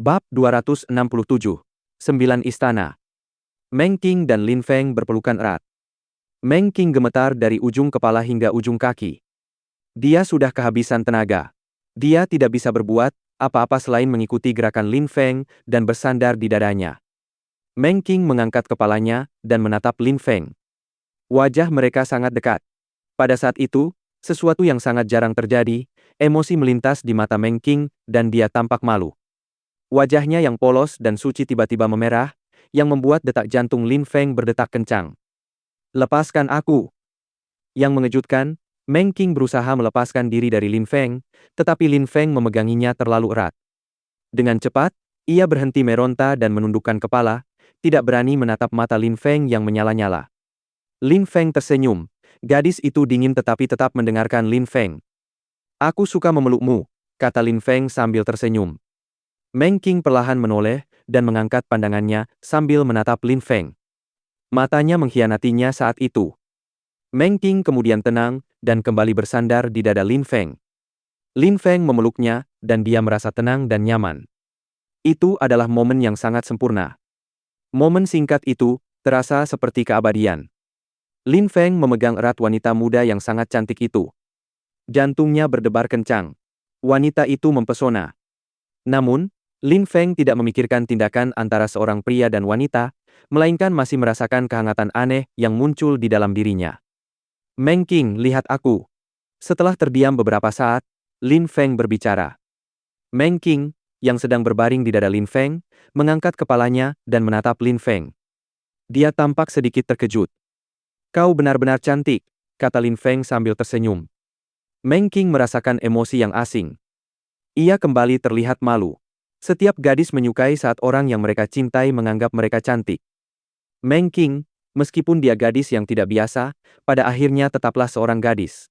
Bab 267. 9 Istana. Meng Qing dan Lin Feng berpelukan erat. Meng Qing gemetar dari ujung kepala hingga ujung kaki. Dia sudah kehabisan tenaga. Dia tidak bisa berbuat apa-apa selain mengikuti gerakan Lin Feng dan bersandar di dadanya. Meng Qing mengangkat kepalanya dan menatap Lin Feng. Wajah mereka sangat dekat. Pada saat itu, sesuatu yang sangat jarang terjadi, emosi melintas di mata Meng Qing dan dia tampak malu. Wajahnya yang polos dan suci tiba-tiba memerah, yang membuat detak jantung Lin Feng berdetak kencang. "Lepaskan aku!" Yang mengejutkan, Meng Qing berusaha melepaskan diri dari Lin Feng, tetapi Lin Feng memeganginya terlalu erat. Dengan cepat, ia berhenti meronta dan menundukkan kepala, tidak berani menatap mata Lin Feng yang menyala-nyala. Lin Feng tersenyum. Gadis itu dingin tetapi tetap mendengarkan Lin Feng. "Aku suka memelukmu," kata Lin Feng sambil tersenyum. Meng Qing perlahan menoleh dan mengangkat pandangannya sambil menatap Lin Feng. Matanya mengkhianatinya saat itu. Meng Qing kemudian tenang dan kembali bersandar di dada Lin Feng. Lin Feng memeluknya dan dia merasa tenang dan nyaman. Itu adalah momen yang sangat sempurna. Momen singkat itu terasa seperti keabadian. Lin Feng memegang erat wanita muda yang sangat cantik itu. Jantungnya berdebar kencang. Wanita itu mempesona. Namun, Lin Feng tidak memikirkan tindakan antara seorang pria dan wanita, melainkan masih merasakan kehangatan aneh yang muncul di dalam dirinya. "Meng Qing, lihat aku." Setelah terdiam beberapa saat, Lin Feng berbicara. Meng Qing, yang sedang berbaring di dada Lin Feng, mengangkat kepalanya dan menatap Lin Feng. Dia tampak sedikit terkejut. "Kau benar-benar cantik," kata Lin Feng sambil tersenyum. Meng Qing merasakan emosi yang asing. Ia kembali terlihat malu. Setiap gadis menyukai saat orang yang mereka cintai menganggap mereka cantik. Meng Qing, meskipun dia gadis yang tidak biasa, pada akhirnya tetaplah seorang gadis.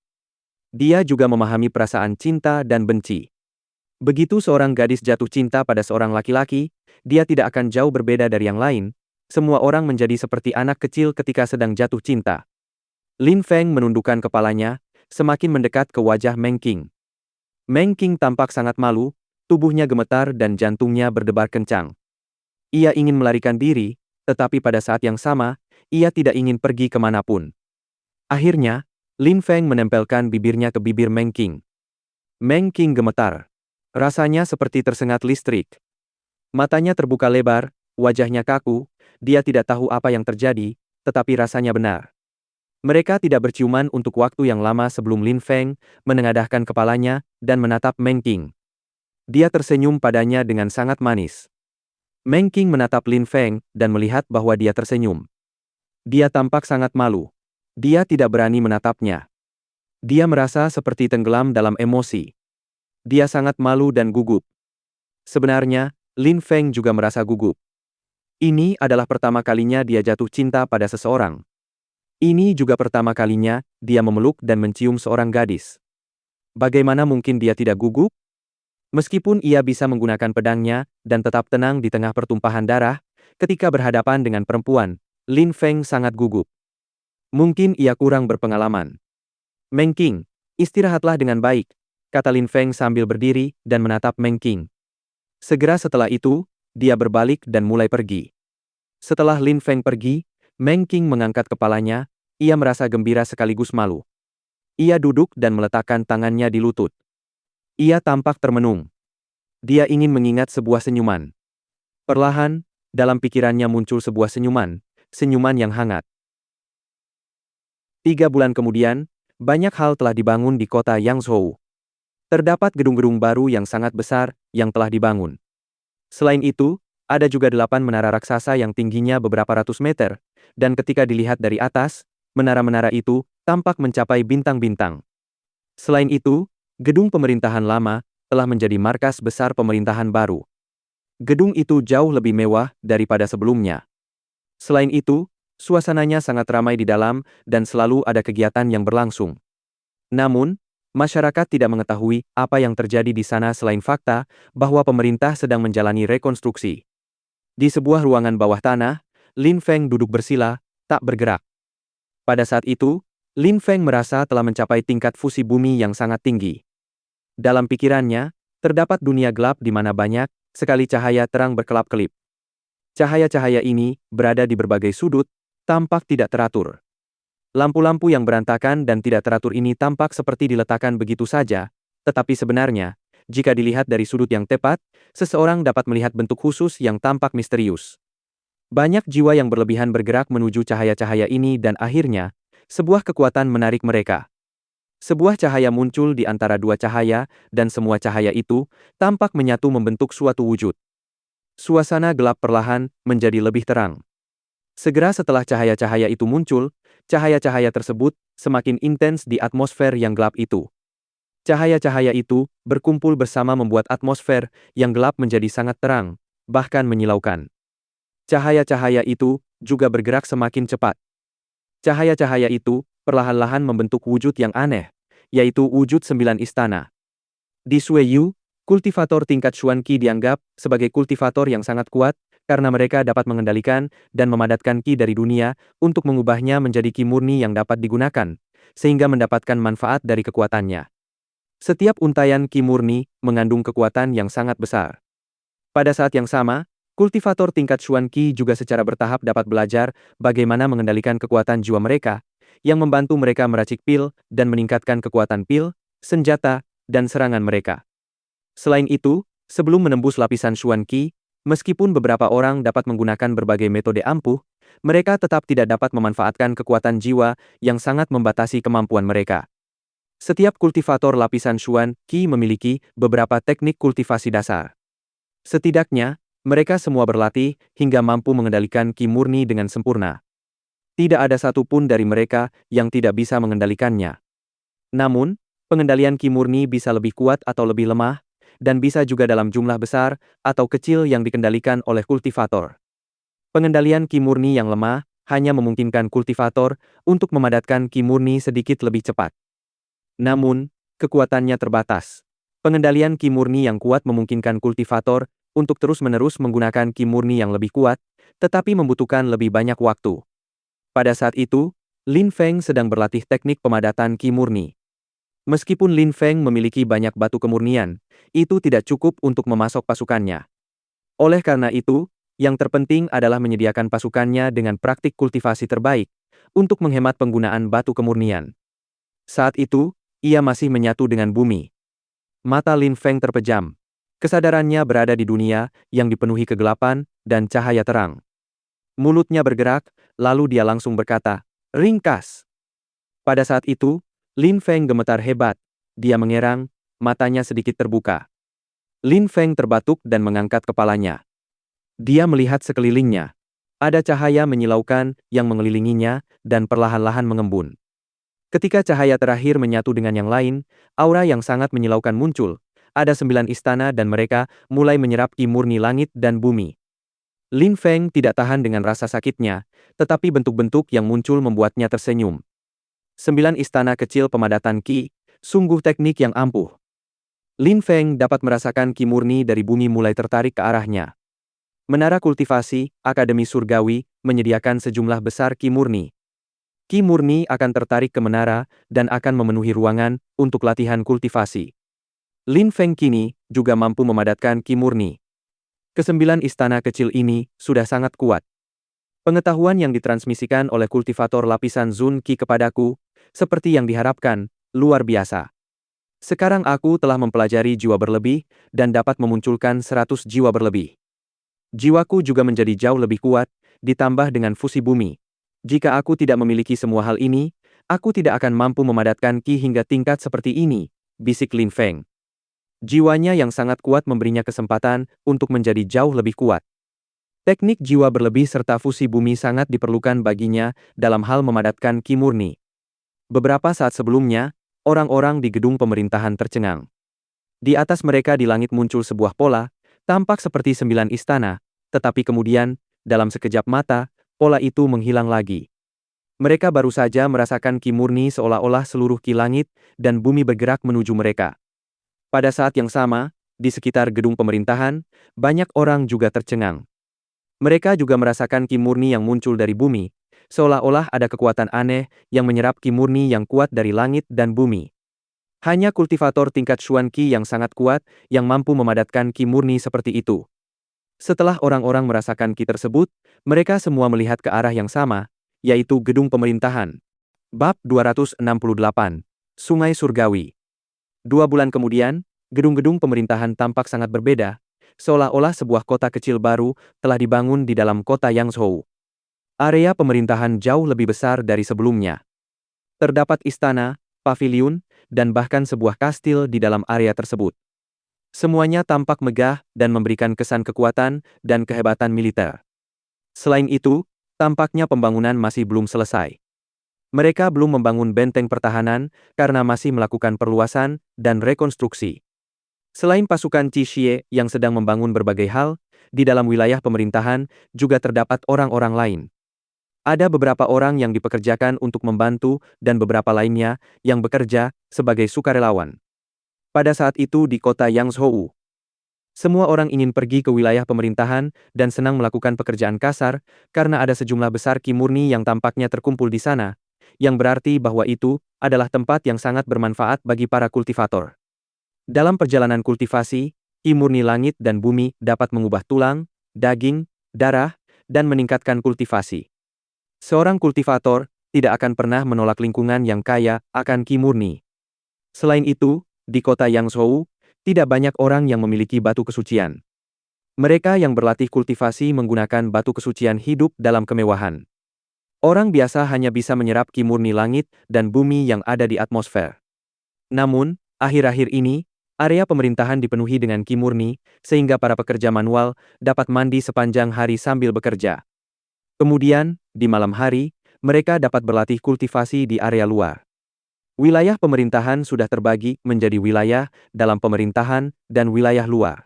Dia juga memahami perasaan cinta dan benci. Begitu seorang gadis jatuh cinta pada seorang laki-laki, dia tidak akan jauh berbeda dari yang lain. Semua orang menjadi seperti anak kecil ketika sedang jatuh cinta. Lin Feng menundukkan kepalanya, semakin mendekat ke wajah Meng Qing. Meng Qing tampak sangat malu, tubuhnya gemetar dan jantungnya berdebar kencang. Ia ingin melarikan diri, tetapi pada saat yang sama, ia tidak ingin pergi kemanapun. Akhirnya, Lin Feng menempelkan bibirnya ke bibir Meng Qing. Meng Qing gemetar. Rasanya seperti tersengat listrik. Matanya terbuka lebar, wajahnya kaku, dia tidak tahu apa yang terjadi, tetapi rasanya benar. Mereka tidak berciuman untuk waktu yang lama sebelum Lin Feng menengadahkan kepalanya dan menatap Meng Qing. Dia tersenyum padanya dengan sangat manis. Meng Qing menatap Lin Feng dan melihat bahwa dia tersenyum. Dia tampak sangat malu. Dia tidak berani menatapnya. Dia merasa seperti tenggelam dalam emosi. Dia sangat malu dan gugup. Sebenarnya, Lin Feng juga merasa gugup. Ini adalah pertama kalinya dia jatuh cinta pada seseorang. Ini juga pertama kalinya dia memeluk dan mencium seorang gadis. Bagaimana mungkin dia tidak gugup? Meskipun ia bisa menggunakan pedangnya dan tetap tenang di tengah pertumpahan darah, ketika berhadapan dengan perempuan, Lin Feng sangat gugup. Mungkin ia kurang berpengalaman. "Meng Qing, istirahatlah dengan baik," kata Lin Feng sambil berdiri dan menatap Meng Qing. Segera setelah itu, dia berbalik dan mulai pergi. Setelah Lin Feng pergi, Meng Qing mengangkat kepalanya, ia merasa gembira sekaligus malu. Ia duduk dan meletakkan tangannya di lutut. Ia tampak termenung. Dia ingin mengingat sebuah senyuman. Perlahan, dalam pikirannya muncul sebuah senyuman, senyuman yang hangat. 3 bulan kemudian, banyak hal telah dibangun di kota Yangzhou. Terdapat gedung-gedung baru yang sangat besar yang telah dibangun. Selain itu, ada juga 8 menara raksasa yang tingginya beberapa ratus meter, dan ketika dilihat dari atas, menara-menara itu tampak mencapai bintang-bintang. Selain itu, gedung pemerintahan lama telah menjadi markas besar pemerintahan baru. Gedung itu jauh lebih mewah daripada sebelumnya. Selain itu, suasananya sangat ramai di dalam dan selalu ada kegiatan yang berlangsung. Namun, masyarakat tidak mengetahui apa yang terjadi di sana selain fakta bahwa pemerintah sedang menjalani rekonstruksi. Di sebuah ruangan bawah tanah, Lin Feng duduk bersila, tak bergerak. Pada saat itu, Lin Feng merasa telah mencapai tingkat fusi bumi yang sangat tinggi. Dalam pikirannya, terdapat dunia gelap di mana banyak sekali cahaya terang berkelap-kelip. Cahaya-cahaya ini berada di berbagai sudut, tampak tidak teratur. Lampu-lampu yang berantakan dan tidak teratur ini tampak seperti diletakkan begitu saja, tetapi sebenarnya, jika dilihat dari sudut yang tepat, seseorang dapat melihat bentuk khusus yang tampak misterius. Banyak jiwa yang berlebihan bergerak menuju cahaya-cahaya ini dan akhirnya, sebuah kekuatan menarik mereka. Sebuah cahaya muncul di antara dua cahaya, dan semua cahaya itu tampak menyatu membentuk suatu wujud. Suasana gelap perlahan menjadi lebih terang. Segera setelah cahaya-cahaya itu muncul, cahaya-cahaya tersebut semakin intens di atmosfer yang gelap itu. Cahaya-cahaya itu berkumpul bersama membuat atmosfer yang gelap menjadi sangat terang, bahkan menyilaukan. Cahaya-cahaya itu juga bergerak semakin cepat. Cahaya-cahaya itu perlahan-lahan membentuk wujud yang aneh, yaitu wujud 9 istana. Di Sueyu, kultivator tingkat Xuanqi dianggap sebagai kultivator yang sangat kuat, karena mereka dapat mengendalikan dan memadatkan Qi dari dunia untuk mengubahnya menjadi Qi murni yang dapat digunakan, sehingga mendapatkan manfaat dari kekuatannya. Setiap untayan Qi murni mengandung kekuatan yang sangat besar. Pada saat yang sama, kultivator tingkat Xuanqi juga secara bertahap dapat belajar bagaimana mengendalikan kekuatan jiwa mereka, yang membantu mereka meracik pil dan meningkatkan kekuatan pil, senjata, dan serangan mereka. Selain itu, sebelum menembus lapisan Xuanqi, meskipun beberapa orang dapat menggunakan berbagai metode ampuh, mereka tetap tidak dapat memanfaatkan kekuatan jiwa yang sangat membatasi kemampuan mereka. Setiap kultivator lapisan Xuanqi memiliki beberapa teknik kultivasi dasar. Setidaknya, mereka semua berlatih hingga mampu mengendalikan Qi murni dengan sempurna. Tidak ada satupun dari mereka yang tidak bisa mengendalikannya. Namun, pengendalian Qi murni bisa lebih kuat atau lebih lemah, dan bisa juga dalam jumlah besar atau kecil yang dikendalikan oleh kultivator. Pengendalian Qi murni yang lemah hanya memungkinkan kultivator untuk memadatkan Qi murni sedikit lebih cepat. Namun, kekuatannya terbatas. Pengendalian Qi murni yang kuat memungkinkan kultivator untuk terus-menerus menggunakan Qi murni yang lebih kuat, tetapi membutuhkan lebih banyak waktu. Pada saat itu, Lin Feng sedang berlatih teknik pemadatan Qi murni. Meskipun Lin Feng memiliki banyak batu kemurnian, itu tidak cukup untuk memasok pasukannya. Oleh karena itu, yang terpenting adalah menyediakan pasukannya dengan praktik kultivasi terbaik, untuk menghemat penggunaan batu kemurnian. Saat itu, ia masih menyatu dengan bumi. Mata Lin Feng terpejam. Kesadarannya berada di dunia yang dipenuhi kegelapan dan cahaya terang. Mulutnya bergerak, lalu dia langsung berkata, "Ringkas!" Pada saat itu, Lin Feng gemetar hebat. Dia mengerang, matanya sedikit terbuka. Lin Feng terbatuk dan mengangkat kepalanya. Dia melihat sekelilingnya. Ada cahaya menyilaukan yang mengelilinginya dan perlahan-lahan mengembun. Ketika cahaya terakhir menyatu dengan yang lain, aura yang sangat menyilaukan muncul. Ada 9 istana dan mereka mulai menyerap Qi murni langit dan bumi. Lin Feng tidak tahan dengan rasa sakitnya, tetapi bentuk-bentuk yang muncul membuatnya tersenyum. 9 istana kecil pemadatan Qi, sungguh teknik yang ampuh. Lin Feng dapat merasakan Qi murni dari bumi mulai tertarik ke arahnya. Menara kultivasi, Akademi Surgawi, menyediakan sejumlah besar Qi murni. Qi murni akan tertarik ke menara dan akan memenuhi ruangan untuk latihan kultivasi. Lin Feng kini juga mampu memadatkan Qi murni. Kesembilan istana kecil ini sudah sangat kuat. Pengetahuan yang ditransmisikan oleh kultivator lapisan Zun Qi kepadaku, seperti yang diharapkan, luar biasa. Sekarang aku telah mempelajari jiwa berlebih dan dapat memunculkan 100 jiwa berlebih. Jiwaku juga menjadi jauh lebih kuat, ditambah dengan fusi bumi. Jika aku tidak memiliki semua hal ini, aku tidak akan mampu memadatkan Qi hingga tingkat seperti ini, bisik Lin Feng. Jiwanya yang sangat kuat memberinya kesempatan untuk menjadi jauh lebih kuat. Teknik jiwa berlebih serta fusi bumi sangat diperlukan baginya dalam hal memadatkan Qi murni. Beberapa saat sebelumnya, orang-orang di gedung pemerintahan tercengang. Di atas mereka di langit muncul sebuah pola, tampak seperti 9 istana, tetapi kemudian, dalam sekejap mata, pola itu menghilang lagi. Mereka baru saja merasakan Qi murni seolah-olah seluruh Qi langit dan bumi bergerak menuju mereka. Pada saat yang sama, di sekitar gedung pemerintahan, banyak orang juga tercengang. Mereka juga merasakan Qi murni yang muncul dari bumi, seolah-olah ada kekuatan aneh yang menyerap Qi murni yang kuat dari langit dan bumi. Hanya kultivator tingkat Xuan Qi yang sangat kuat yang mampu memadatkan Qi murni seperti itu. Setelah orang-orang merasakan Qi tersebut, mereka semua melihat ke arah yang sama, yaitu gedung pemerintahan. Bab 268. Sungai Surgawi. 2 bulan kemudian, gedung-gedung pemerintahan tampak sangat berbeda, seolah-olah sebuah kota kecil baru telah dibangun di dalam kota Yangzhou. Area pemerintahan jauh lebih besar dari sebelumnya. Terdapat istana, paviliun, dan bahkan sebuah kastil di dalam area tersebut. Semuanya tampak megah dan memberikan kesan kekuatan dan kehebatan militer. Selain itu, tampaknya pembangunan masih belum selesai. Mereka belum membangun benteng pertahanan karena masih melakukan perluasan dan rekonstruksi. Selain pasukan Qi Xie yang sedang membangun berbagai hal, di dalam wilayah pemerintahan juga terdapat orang-orang lain. Ada beberapa orang yang dipekerjakan untuk membantu dan beberapa lainnya yang bekerja sebagai sukarelawan. Pada saat itu di kota Yangzhou, semua orang ingin pergi ke wilayah pemerintahan dan senang melakukan pekerjaan kasar karena ada sejumlah besar Qi murni yang tampaknya terkumpul di sana, yang berarti bahwa itu adalah tempat yang sangat bermanfaat bagi para kultivator. Dalam perjalanan kultivasi, Qi murni langit dan bumi dapat mengubah tulang, daging, darah, dan meningkatkan kultivasi. Seorang kultivator tidak akan pernah menolak lingkungan yang kaya akan Qi murni. Selain itu, di kota Yangzhou, tidak banyak orang yang memiliki batu kesucian. Mereka yang berlatih kultivasi menggunakan batu kesucian hidup dalam kemewahan. Orang biasa hanya bisa menyerap Qi murni langit dan bumi yang ada di atmosfer. Namun, akhir-akhir ini, area pemerintahan dipenuhi dengan Qi murni, sehingga para pekerja manual dapat mandi sepanjang hari sambil bekerja. Kemudian, di malam hari, mereka dapat berlatih kultivasi di area luar. Wilayah pemerintahan sudah terbagi menjadi wilayah dalam pemerintahan dan wilayah luar.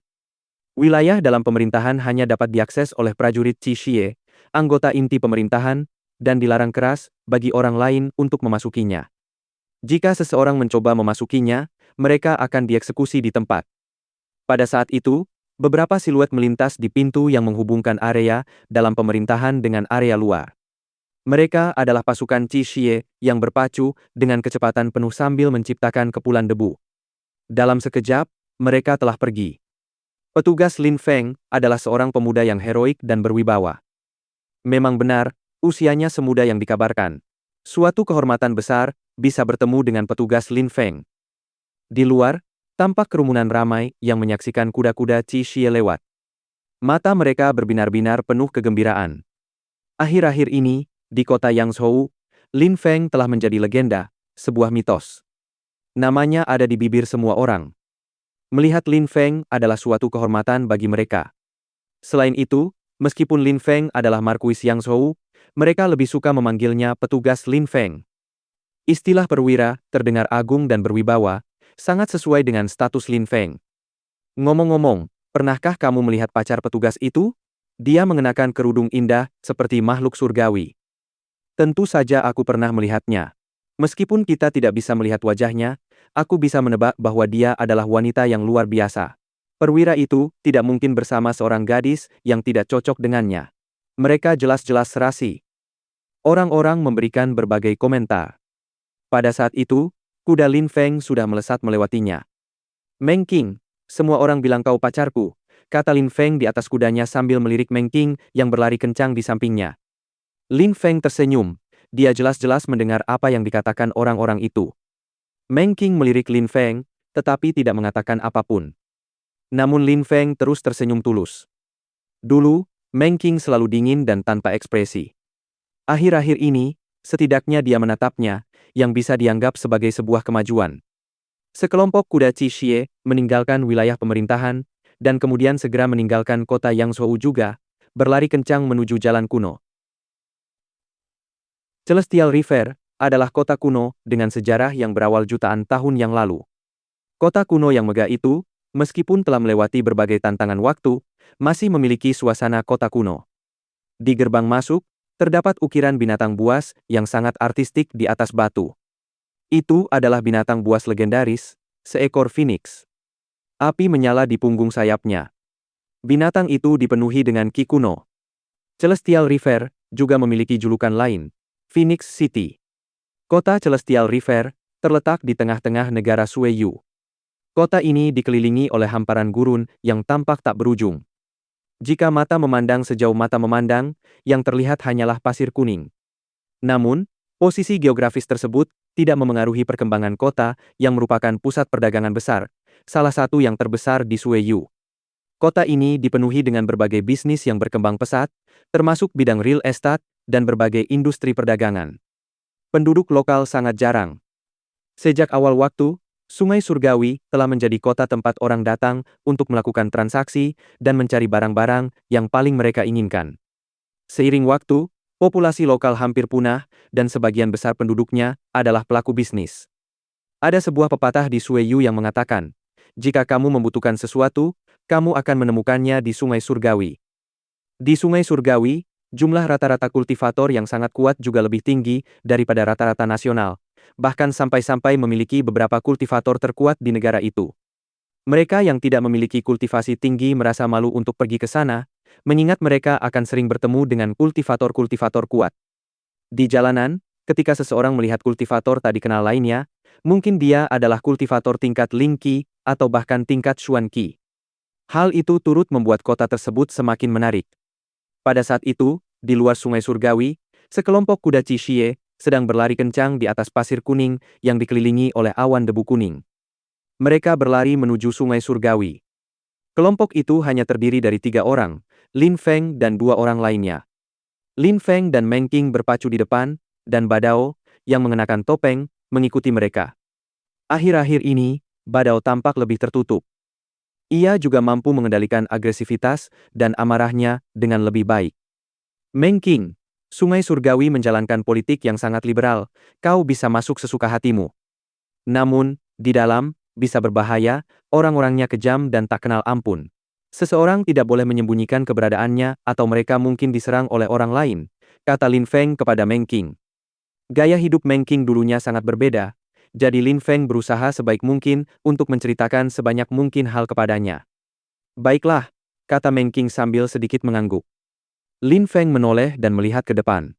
Wilayah dalam pemerintahan hanya dapat diakses oleh prajurit Qi Xie, anggota inti pemerintahan, dan dilarang keras bagi orang lain untuk memasukinya. Jika seseorang mencoba memasukinya, mereka akan dieksekusi di tempat. Pada saat itu, beberapa siluet melintas di pintu yang menghubungkan area dalam pemerintahan dengan area luar. Mereka adalah pasukan Qi Xie yang berpacu dengan kecepatan penuh sambil menciptakan kepulan debu. Dalam sekejap, mereka telah pergi. Petugas Lin Feng adalah seorang pemuda yang heroik dan berwibawa. Memang benar, usianya semuda yang dikabarkan. Suatu kehormatan besar bisa bertemu dengan petugas Lin Feng. Di luar, tampak kerumunan ramai yang menyaksikan kuda-kuda Qi Xie lewat. Mata mereka berbinar-binar penuh kegembiraan. Akhir-akhir ini, di kota Yangzhou, Lin Feng telah menjadi legenda, sebuah mitos. Namanya ada di bibir semua orang. Melihat Lin Feng adalah suatu kehormatan bagi mereka. Selain itu, meskipun Lin Feng adalah Markuis Yangzhou, mereka lebih suka memanggilnya petugas Lin Feng. Istilah perwira terdengar agung dan berwibawa, sangat sesuai dengan status Lin Feng. Ngomong-ngomong, pernahkah kamu melihat pacar petugas itu? Dia mengenakan kerudung indah seperti makhluk surgawi. Tentu saja aku pernah melihatnya. Meskipun kita tidak bisa melihat wajahnya, aku bisa menebak bahwa dia adalah wanita yang luar biasa. Perwira itu tidak mungkin bersama seorang gadis yang tidak cocok dengannya. Mereka jelas-jelas serasi. Orang-orang memberikan berbagai komentar. Pada saat itu, kuda Lin Feng sudah melesat melewatinya. Meng Qing, semua orang bilang kau pacarku, kata Lin Feng di atas kudanya sambil melirik Meng Qing yang berlari kencang di sampingnya. Lin Feng tersenyum, dia jelas-jelas mendengar apa yang dikatakan orang-orang itu. Meng Qing melirik Lin Feng, tetapi tidak mengatakan apapun. Namun Lin Feng terus tersenyum tulus. Dulu, Meng Qing selalu dingin dan tanpa ekspresi. Akhir-akhir ini, setidaknya dia menatapnya, yang bisa dianggap sebagai sebuah kemajuan. Sekelompok kuda Qi Xie meninggalkan wilayah pemerintahan, dan kemudian segera meninggalkan kota Yangzhou juga, berlari kencang menuju jalan kuno. Celestial River adalah kota kuno dengan sejarah yang berawal jutaan tahun yang lalu. Kota kuno yang megah itu, meskipun telah melewati berbagai tantangan waktu, masih memiliki suasana kota kuno. Di gerbang masuk, terdapat ukiran binatang buas yang sangat artistik di atas batu. Itu adalah binatang buas legendaris, seekor phoenix. Api menyala di punggung sayapnya. Binatang itu dipenuhi dengan Qi kuno. Celestial River juga memiliki julukan lain, Phoenix City. Kota Celestial River terletak di tengah-tengah negara Sueyu. Kota ini dikelilingi oleh hamparan gurun yang tampak tak berujung. Jika mata memandang sejauh mata memandang, yang terlihat hanyalah pasir kuning. Namun, posisi geografis tersebut tidak memengaruhi perkembangan kota yang merupakan pusat perdagangan besar, salah satu yang terbesar di Sueyu. Kota ini dipenuhi dengan berbagai bisnis yang berkembang pesat, termasuk bidang real estate dan berbagai industri perdagangan. Penduduk lokal sangat jarang. Sejak awal waktu, Sungai Surgawi telah menjadi kota tempat orang datang untuk melakukan transaksi dan mencari barang-barang yang paling mereka inginkan. Seiring waktu, populasi lokal hampir punah dan sebagian besar penduduknya adalah pelaku bisnis. Ada sebuah pepatah di Sueyu yang mengatakan, jika kamu membutuhkan sesuatu, kamu akan menemukannya di Sungai Surgawi. Di Sungai Surgawi, jumlah rata-rata kultivator yang sangat kuat juga lebih tinggi daripada rata-rata nasional, bahkan sampai-sampai memiliki beberapa kultivator terkuat di negara itu. Mereka yang tidak memiliki kultivasi tinggi merasa malu untuk pergi ke sana, mengingat mereka akan sering bertemu dengan kultivator-kultivator kuat. Di jalanan, ketika seseorang melihat kultivator tak dikenal lainnya, mungkin dia adalah kultivator tingkat Lingqi atau bahkan tingkat Xuanqi. Hal itu turut membuat kota tersebut semakin menarik. Pada saat itu, di luar Sungai Surgawi, sekelompok kuda Cixie sedang berlari kencang di atas pasir kuning yang dikelilingi oleh awan debu kuning. Mereka berlari menuju Sungai Surgawi. Kelompok itu hanya terdiri dari 3 orang, Lin Feng dan 2 orang lainnya. Lin Feng dan Meng Qing berpacu di depan, dan Badao, yang mengenakan topeng, mengikuti mereka. Akhir-akhir ini, Badao tampak lebih tertutup. Ia juga mampu mengendalikan agresivitas dan amarahnya dengan lebih baik. Meng Qing, Sungai Surgawi menjalankan politik yang sangat liberal, kau bisa masuk sesuka hatimu. Namun, di dalam, bisa berbahaya, orang-orangnya kejam dan tak kenal ampun. Seseorang tidak boleh menyembunyikan keberadaannya atau mereka mungkin diserang oleh orang lain, kata Lin Feng kepada Meng Qing. Gaya hidup Meng Qing dulunya sangat berbeda, jadi Lin Feng berusaha sebaik mungkin untuk menceritakan sebanyak mungkin hal kepadanya. Baiklah, kata Meng Qing sambil sedikit mengangguk. Lin Feng menoleh dan melihat ke depan.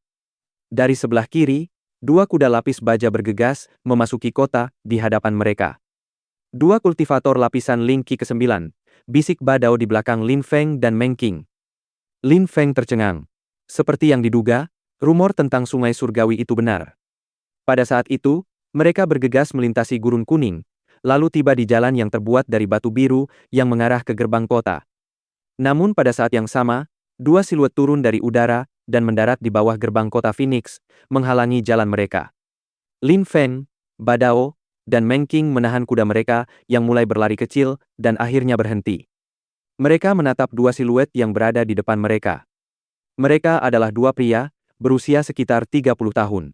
Dari sebelah kiri, 2 kuda lapis baja bergegas memasuki kota di hadapan mereka. 2 kultivator lapisan Lingqi ke-9, bisik Badao di belakang Lin Feng dan Meng Qing. Lin Feng tercengang. Seperti yang diduga, rumor tentang Sungai Surgawi itu benar. Pada saat itu, mereka bergegas melintasi gurun kuning, lalu tiba di jalan yang terbuat dari batu biru yang mengarah ke gerbang kota. Namun pada saat yang sama, 2 siluet turun dari udara dan mendarat di bawah gerbang kota Phoenix, menghalangi jalan mereka. Lin Feng, Badao, dan Meng Qing menahan kuda mereka yang mulai berlari kecil dan akhirnya berhenti. Mereka menatap 2 siluet yang berada di depan mereka. Mereka adalah 2 pria, berusia sekitar 30 tahun.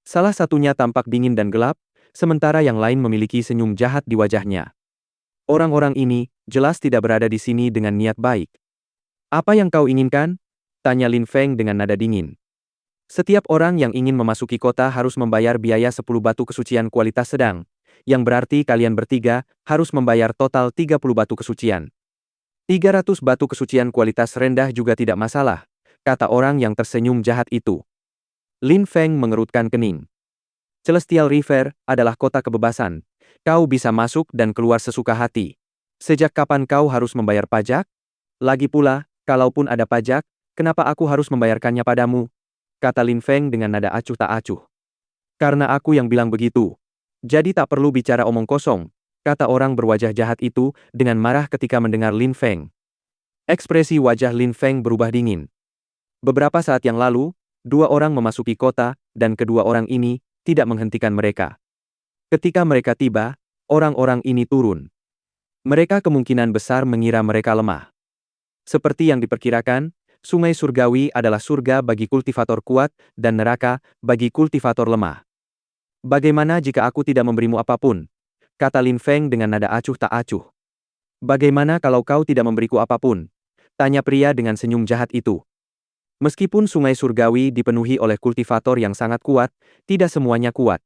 Salah satunya tampak dingin dan gelap, sementara yang lain memiliki senyum jahat di wajahnya. Orang-orang ini jelas tidak berada di sini dengan niat baik. Apa yang kau inginkan? Tanya Lin Feng dengan nada dingin. Setiap orang yang ingin memasuki kota harus membayar biaya 10 batu kesucian kualitas sedang, yang berarti kalian bertiga harus membayar total 30 batu kesucian. 300 batu kesucian kualitas rendah juga tidak masalah, kata orang yang tersenyum jahat itu. Lin Feng mengerutkan kening. Celestial River adalah kota kebebasan. Kau bisa masuk dan keluar sesuka hati. Sejak kapan kau harus membayar pajak? Lagi pula, kalaupun ada pajak, kenapa aku harus membayarkannya padamu? Kata Lin Feng dengan nada acuh tak acuh. Karena aku yang bilang begitu. Jadi tak perlu bicara omong kosong, kata orang berwajah jahat itu dengan marah ketika mendengar Lin Feng. Ekspresi wajah Lin Feng berubah dingin. Beberapa saat yang lalu, 2 orang memasuki kota, dan kedua orang ini tidak menghentikan mereka. Ketika mereka tiba, orang-orang ini turun. Mereka kemungkinan besar mengira mereka lemah. Seperti yang diperkirakan, Sungai Surgawi adalah surga bagi kultivator kuat dan neraka bagi kultivator lemah. Bagaimana jika aku tidak memberimu apapun? Kata Lin Feng dengan nada acuh tak acuh. Bagaimana kalau kau tidak memberiku apapun? Tanya pria dengan senyum jahat itu. Meskipun Sungai Surgawi dipenuhi oleh kultivator yang sangat kuat, tidak semuanya kuat.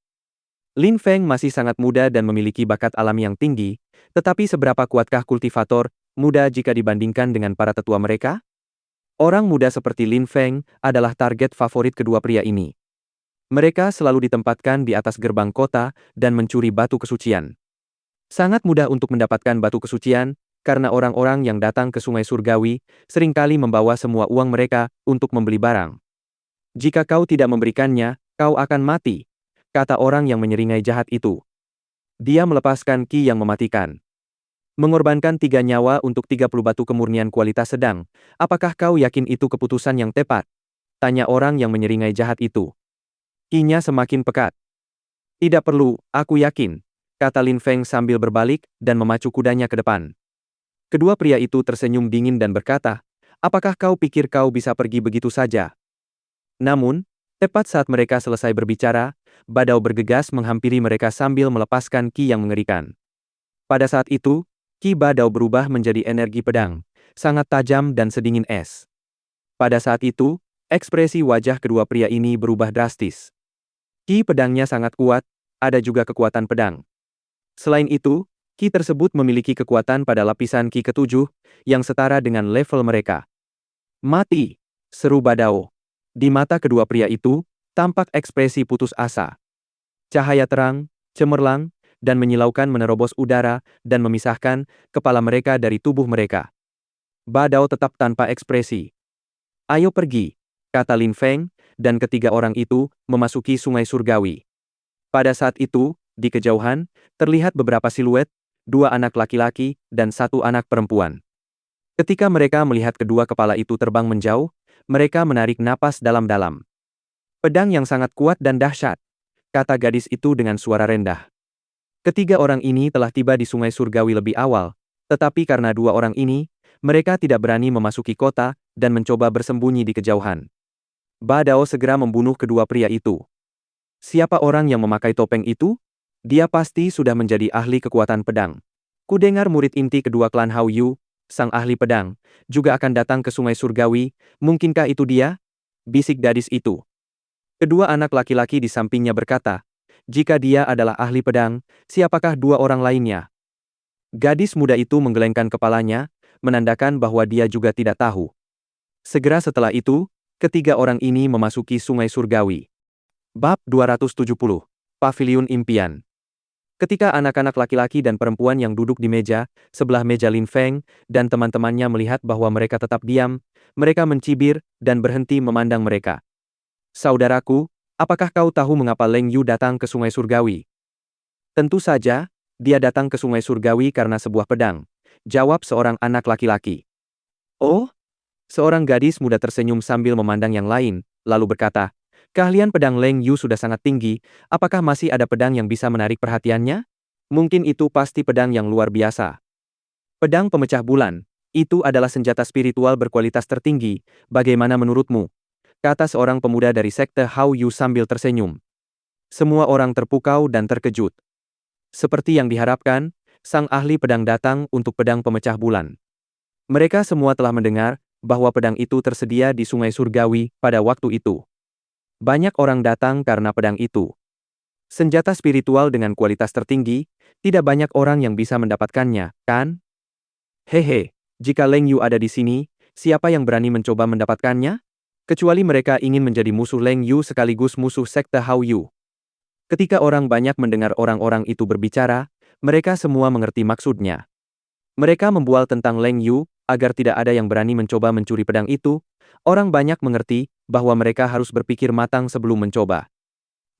Lin Feng masih sangat muda dan memiliki bakat alami yang tinggi, tetapi seberapa kuatkah kultivator muda jika dibandingkan dengan para tetua mereka? Orang muda seperti Lin Feng adalah target favorit kedua pria ini. Mereka selalu ditempatkan di atas gerbang kota dan mencuri batu kesucian. Sangat mudah untuk mendapatkan batu kesucian, karena orang-orang yang datang ke Sungai Surgawi seringkali membawa semua uang mereka untuk membeli barang. Jika kau tidak memberikannya, kau akan mati, kata orang yang menyeringai jahat itu. Dia melepaskan ki yang mematikan. Mengorbankan 3 nyawa untuk 30 batu kemurnian kualitas sedang. Apakah kau yakin itu keputusan yang tepat? Tanya orang yang menyeringai jahat itu. Ki-nya semakin pekat. Tidak perlu, aku yakin, kata Lin Feng sambil berbalik dan memacu kudanya ke depan. Kedua pria itu tersenyum dingin dan berkata, apakah kau pikir kau bisa pergi begitu saja? Namun, tepat saat mereka selesai berbicara, badau bergegas menghampiri mereka sambil melepaskan ki yang mengerikan. Pada saat itu, ki badau berubah menjadi energi pedang, sangat tajam dan sedingin es. Pada saat itu, ekspresi wajah kedua pria ini berubah drastis. Ki pedangnya sangat kuat, ada juga kekuatan pedang. Selain itu, ki tersebut memiliki kekuatan pada lapisan ki ke-7, yang setara dengan level mereka. Mati! Seru badau. Di mata kedua pria itu, tampak ekspresi putus asa. Cahaya terang, cemerlang, dan menyilaukan menerobos udara dan memisahkan kepala mereka dari tubuh mereka. Badau tetap tanpa ekspresi. Ayo pergi, kata Lin Feng, dan ketiga orang itu memasuki Sungai Surgawi. Pada saat itu, di kejauhan, terlihat beberapa siluet, 2 anak laki-laki dan 1 anak perempuan. Ketika mereka melihat kedua kepala itu terbang menjauh, mereka menarik napas dalam-dalam. Pedang yang sangat kuat dan dahsyat, kata gadis itu dengan suara rendah. Ketiga orang ini telah tiba di Sungai Surgawi lebih awal, tetapi karena 2 orang ini, mereka tidak berani memasuki kota dan mencoba bersembunyi di kejauhan. Badao segera membunuh kedua pria itu. Siapa orang yang memakai topeng itu? Dia pasti sudah menjadi ahli kekuatan pedang. Kudengar murid inti kedua klan Hao Yu, sang ahli pedang, juga akan datang ke Sungai Surgawi, mungkinkah itu dia? Bisik gadis itu. Kedua anak laki-laki di sampingnya berkata, jika dia adalah ahli pedang, siapakah 2 orang lainnya? Gadis muda itu menggelengkan kepalanya, menandakan bahwa dia juga tidak tahu. Segera setelah itu, ketiga orang ini memasuki Sungai Surgawi. Bab 270. Paviliun Impian. Ketika anak-anak laki-laki dan perempuan yang duduk di meja, sebelah meja Lin Feng, dan teman-temannya melihat bahwa mereka tetap diam, mereka mencibir dan berhenti memandang mereka. Saudaraku, apakah kau tahu mengapa Leng Yu datang ke Sungai Surgawi? Tentu saja, dia datang ke Sungai Surgawi karena sebuah pedang, jawab seorang anak laki-laki. Oh? Seorang gadis muda tersenyum sambil memandang yang lain, lalu berkata, keahlian pedang Leng Yu sudah sangat tinggi, apakah masih ada pedang yang bisa menarik perhatiannya? Mungkin itu pasti pedang yang luar biasa. Pedang pemecah bulan, itu adalah senjata spiritual berkualitas tertinggi, bagaimana menurutmu? Kata seorang pemuda dari sekte Hao Yu sambil tersenyum. Semua orang terpukau dan terkejut. Seperti yang diharapkan, sang ahli pedang datang untuk pedang pemecah bulan. Mereka semua telah mendengar bahwa pedang itu tersedia di Sungai Surgawi pada waktu itu. Banyak orang datang karena pedang itu. Senjata spiritual dengan kualitas tertinggi, tidak banyak orang yang bisa mendapatkannya, kan? Hehe, jika Leng Yu ada di sini, siapa yang berani mencoba mendapatkannya? Kecuali mereka ingin menjadi musuh Leng Yu sekaligus musuh sekte Hao Yu. Ketika orang banyak mendengar orang-orang itu berbicara, mereka semua mengerti maksudnya. Mereka membual tentang Leng Yu, agar tidak ada yang berani mencoba mencuri pedang itu. Orang banyak mengerti bahwa mereka harus berpikir matang sebelum mencoba.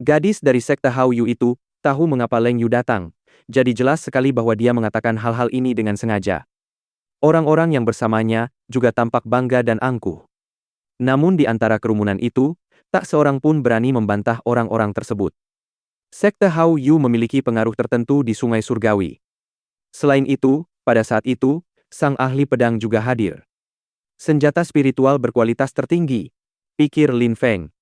Gadis dari sekte Hao Yu itu tahu mengapa Leng Yu datang, jadi jelas sekali bahwa dia mengatakan hal-hal ini dengan sengaja. Orang-orang yang bersamanya juga tampak bangga dan angkuh. Namun di antara kerumunan itu, tak seorang pun berani membantah orang-orang tersebut. Sekte Hao Yu memiliki pengaruh tertentu di Sungai Surgawi. Selain itu, pada saat itu, sang ahli pedang juga hadir. Senjata spiritual berkualitas tertinggi, pikir Lin Feng.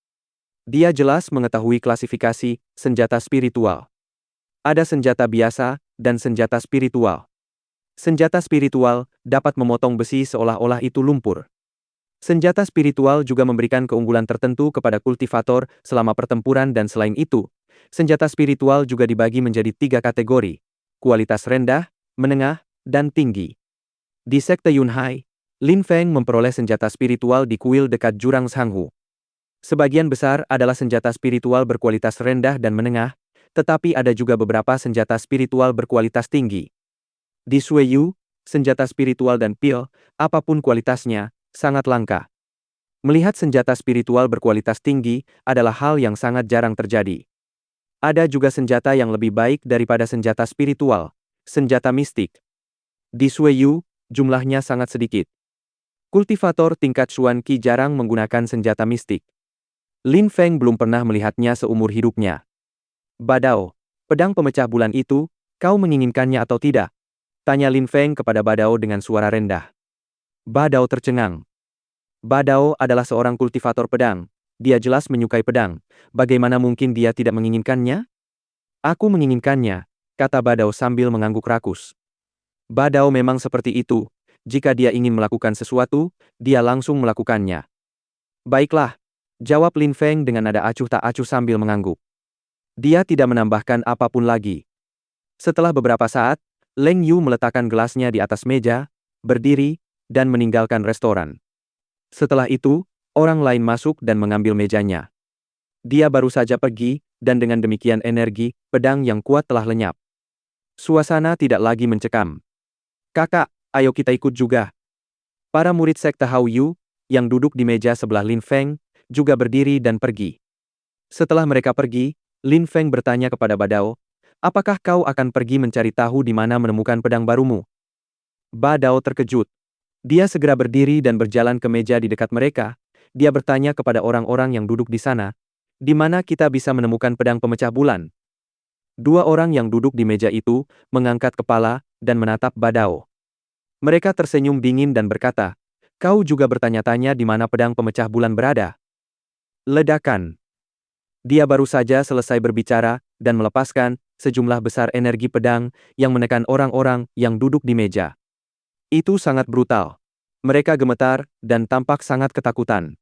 Dia jelas mengetahui klasifikasi senjata spiritual. Ada senjata biasa dan senjata spiritual. Senjata spiritual dapat memotong besi seolah-olah itu lumpur. Senjata spiritual juga memberikan keunggulan tertentu kepada kultivator selama pertempuran dan selain itu, senjata spiritual juga dibagi menjadi 3 kategori, kualitas rendah, menengah, dan tinggi. Di sekte Yunhai, Lin Feng memperoleh senjata spiritual di kuil dekat jurang Shanghu. Sebagian besar adalah senjata spiritual berkualitas rendah dan menengah, tetapi ada juga beberapa senjata spiritual berkualitas tinggi. Di Sueyu, senjata spiritual dan pil, apapun kualitasnya, sangat langka. Melihat senjata spiritual berkualitas tinggi adalah hal yang sangat jarang terjadi. Ada juga senjata yang lebih baik daripada senjata spiritual, senjata mistik. Di Sueyu, jumlahnya sangat sedikit. Kultivator tingkat Xuan Qi jarang menggunakan senjata mistik. Lin Feng belum pernah melihatnya seumur hidupnya. Badao, pedang pemecah bulan itu, kau menginginkannya atau tidak? Tanya Lin Feng kepada Badao dengan suara rendah. Badao tercengang. Badao adalah seorang kultivator pedang. Dia jelas menyukai pedang. Bagaimana mungkin dia tidak menginginkannya? Aku menginginkannya, kata Badao sambil mengangguk rakus. Badao memang seperti itu. Jika dia ingin melakukan sesuatu, dia langsung melakukannya. Baiklah, jawab Lin Feng dengan nada acuh tak acuh sambil mengangguk. Dia tidak menambahkan apapun lagi. Setelah beberapa saat, Leng Yu meletakkan gelasnya di atas meja, berdiri, dan meninggalkan restoran. Setelah itu, orang lain masuk dan mengambil mejanya. Dia baru saja pergi, dan dengan demikian energi, pedang yang kuat telah lenyap. Suasana tidak lagi mencekam. Kakak, ayo kita ikut juga. Para murid sekte Hao Yu, yang duduk di meja sebelah Lin Feng, juga berdiri dan pergi. Setelah mereka pergi, Lin Feng bertanya kepada Badao, apakah kau akan pergi mencari tahu di mana menemukan pedang barumu? Badao terkejut. Dia segera berdiri dan berjalan ke meja di dekat mereka. Dia bertanya kepada orang-orang yang duduk di sana, di mana kita bisa menemukan pedang pemecah bulan? Dua orang yang duduk di meja itu mengangkat kepala dan menatap Badao. Mereka tersenyum dingin dan berkata, kau juga bertanya-tanya di mana pedang pemecah bulan berada? Ledakan. Dia baru saja selesai berbicara dan melepaskan sejumlah besar energi pedang yang menekan orang-orang yang duduk di meja. Itu sangat brutal. Mereka gemetar dan tampak sangat ketakutan.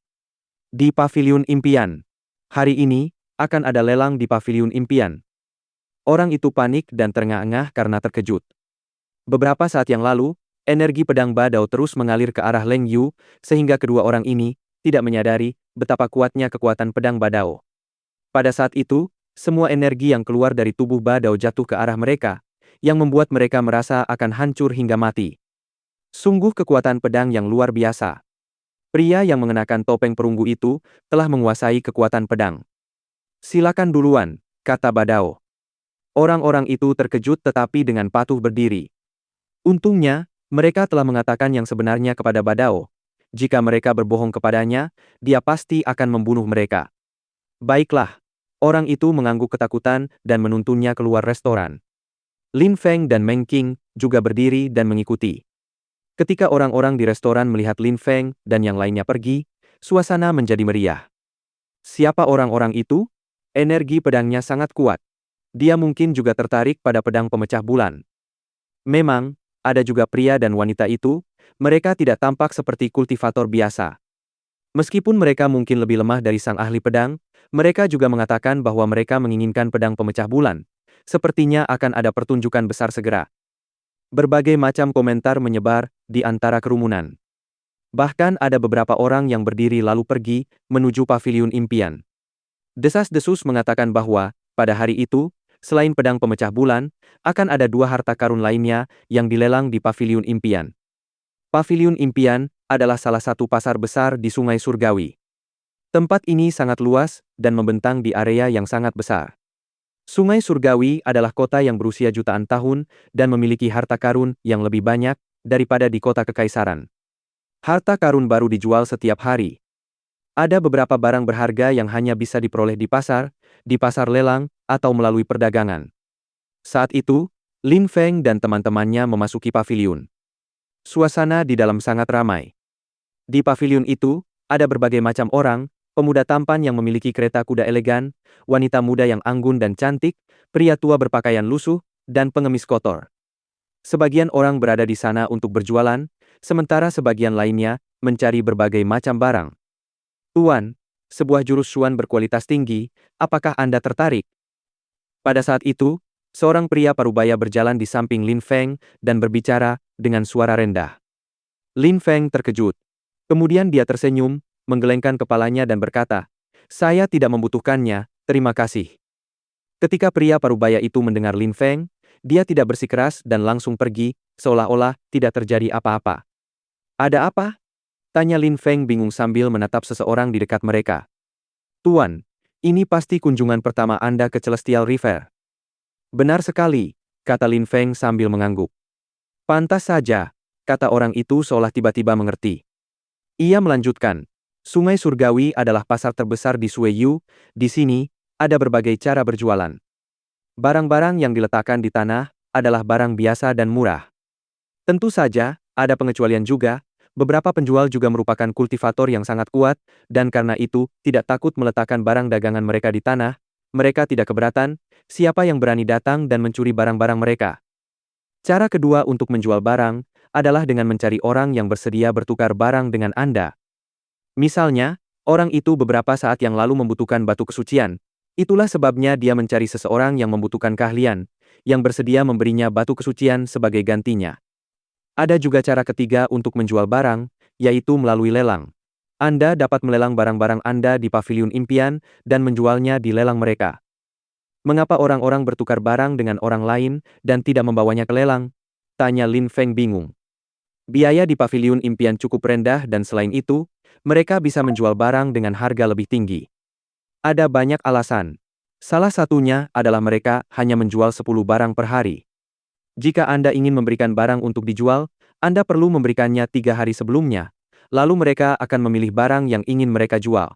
Di Paviliun Impian. Hari ini, akan ada lelang di Paviliun Impian. Orang itu panik dan terengah-engah karena terkejut. Beberapa saat yang lalu, energi pedang Badao terus mengalir ke arah Leng Yu, sehingga kedua orang ini tidak menyadari betapa kuatnya kekuatan pedang Badao. Pada saat itu, semua energi yang keluar dari tubuh Badao jatuh ke arah mereka, yang membuat mereka merasa akan hancur hingga mati. Sungguh kekuatan pedang yang luar biasa. Pria yang mengenakan topeng perunggu itu telah menguasai kekuatan pedang. Silakan duluan, kata Badao. Orang-orang itu terkejut tetapi dengan patuh berdiri. Untungnya, mereka telah mengatakan yang sebenarnya kepada Badao. Jika mereka berbohong kepadanya, dia pasti akan membunuh mereka. Baiklah. Orang itu mengangguk ketakutan dan menuntunnya keluar restoran. Lin Feng dan Meng Qing juga berdiri dan mengikuti. Ketika orang-orang di restoran melihat Lin Feng dan yang lainnya pergi, suasana menjadi meriah. Siapa orang-orang itu? Energi pedangnya sangat kuat. Dia mungkin juga tertarik pada pedang pemecah bulan. Memang, ada juga pria dan wanita itu, mereka tidak tampak seperti kultivator biasa. Meskipun mereka mungkin lebih lemah dari sang ahli pedang, mereka juga mengatakan bahwa mereka menginginkan pedang pemecah bulan. Sepertinya akan ada pertunjukan besar segera. Berbagai macam komentar menyebar di antara kerumunan. Bahkan ada beberapa orang yang berdiri lalu pergi menuju Paviliun Impian. Desas-desus mengatakan bahwa, pada hari itu, selain pedang pemecah bulan, akan ada dua harta karun lainnya yang dilelang di Paviliun Impian. Paviliun Impian adalah salah satu pasar besar di Sungai Surgawi. Tempat ini sangat luas dan membentang di area yang sangat besar. Sungai Surgawi adalah kota yang berusia jutaan tahun dan memiliki harta karun yang lebih banyak daripada di kota kekaisaran. Harta karun baru dijual setiap hari. Ada beberapa barang berharga yang hanya bisa diperoleh di pasar lelang, atau melalui perdagangan. Saat itu, Lin Feng dan teman-temannya memasuki paviliun. Suasana di dalam sangat ramai. Di paviliun itu, ada berbagai macam orang, pemuda tampan yang memiliki kereta kuda elegan, wanita muda yang anggun dan cantik, pria tua berpakaian lusuh, dan pengemis kotor. Sebagian orang berada di sana untuk berjualan, sementara sebagian lainnya mencari berbagai macam barang. Tuan, sebuah jurus Xuan berkualitas tinggi, apakah Anda tertarik? Pada saat itu, seorang pria parubaya berjalan di samping Lin Feng dan berbicara dengan suara rendah. Lin Feng terkejut. Kemudian dia tersenyum, menggelengkan kepalanya dan berkata, Saya tidak membutuhkannya, terima kasih. Ketika pria parubaya itu mendengar Lin Feng, dia tidak bersikeras dan langsung pergi, seolah-olah tidak terjadi apa-apa. Ada apa? Tanya Lin Feng bingung sambil menatap seseorang di dekat mereka. Tuan, ini pasti kunjungan pertama Anda ke Celestial River. Benar sekali, kata Lin Feng sambil mengangguk. Pantas saja, kata orang itu seolah tiba-tiba mengerti. Ia melanjutkan, Sungai Surgawi adalah pasar terbesar di Sueyu, di sini, ada berbagai cara berjualan. Barang-barang yang diletakkan di tanah, adalah barang biasa dan murah. Tentu saja, ada pengecualian juga, beberapa penjual juga merupakan kultivator yang sangat kuat, dan karena itu, tidak takut meletakkan barang dagangan mereka di tanah, mereka tidak keberatan, siapa yang berani datang dan mencuri barang-barang mereka. Cara kedua untuk menjual barang, adalah dengan mencari orang yang bersedia bertukar barang dengan Anda. Misalnya, orang itu beberapa saat yang lalu membutuhkan batu kesucian. Itulah sebabnya dia mencari seseorang yang membutuhkan keahlian, yang bersedia memberinya batu kesucian sebagai gantinya. Ada juga cara ketiga untuk menjual barang, yaitu melalui lelang. Anda dapat melelang barang-barang Anda di paviliun impian dan menjualnya di lelang mereka. Mengapa orang-orang bertukar barang dengan orang lain dan tidak membawanya ke lelang? Tanya Lin Feng bingung. Biaya di paviliun impian cukup rendah dan selain itu, mereka bisa menjual barang dengan harga lebih tinggi. Ada banyak alasan. Salah satunya adalah mereka hanya menjual 10 barang per hari. Jika Anda ingin memberikan barang untuk dijual, Anda perlu memberikannya 3 hari sebelumnya, lalu mereka akan memilih barang yang ingin mereka jual.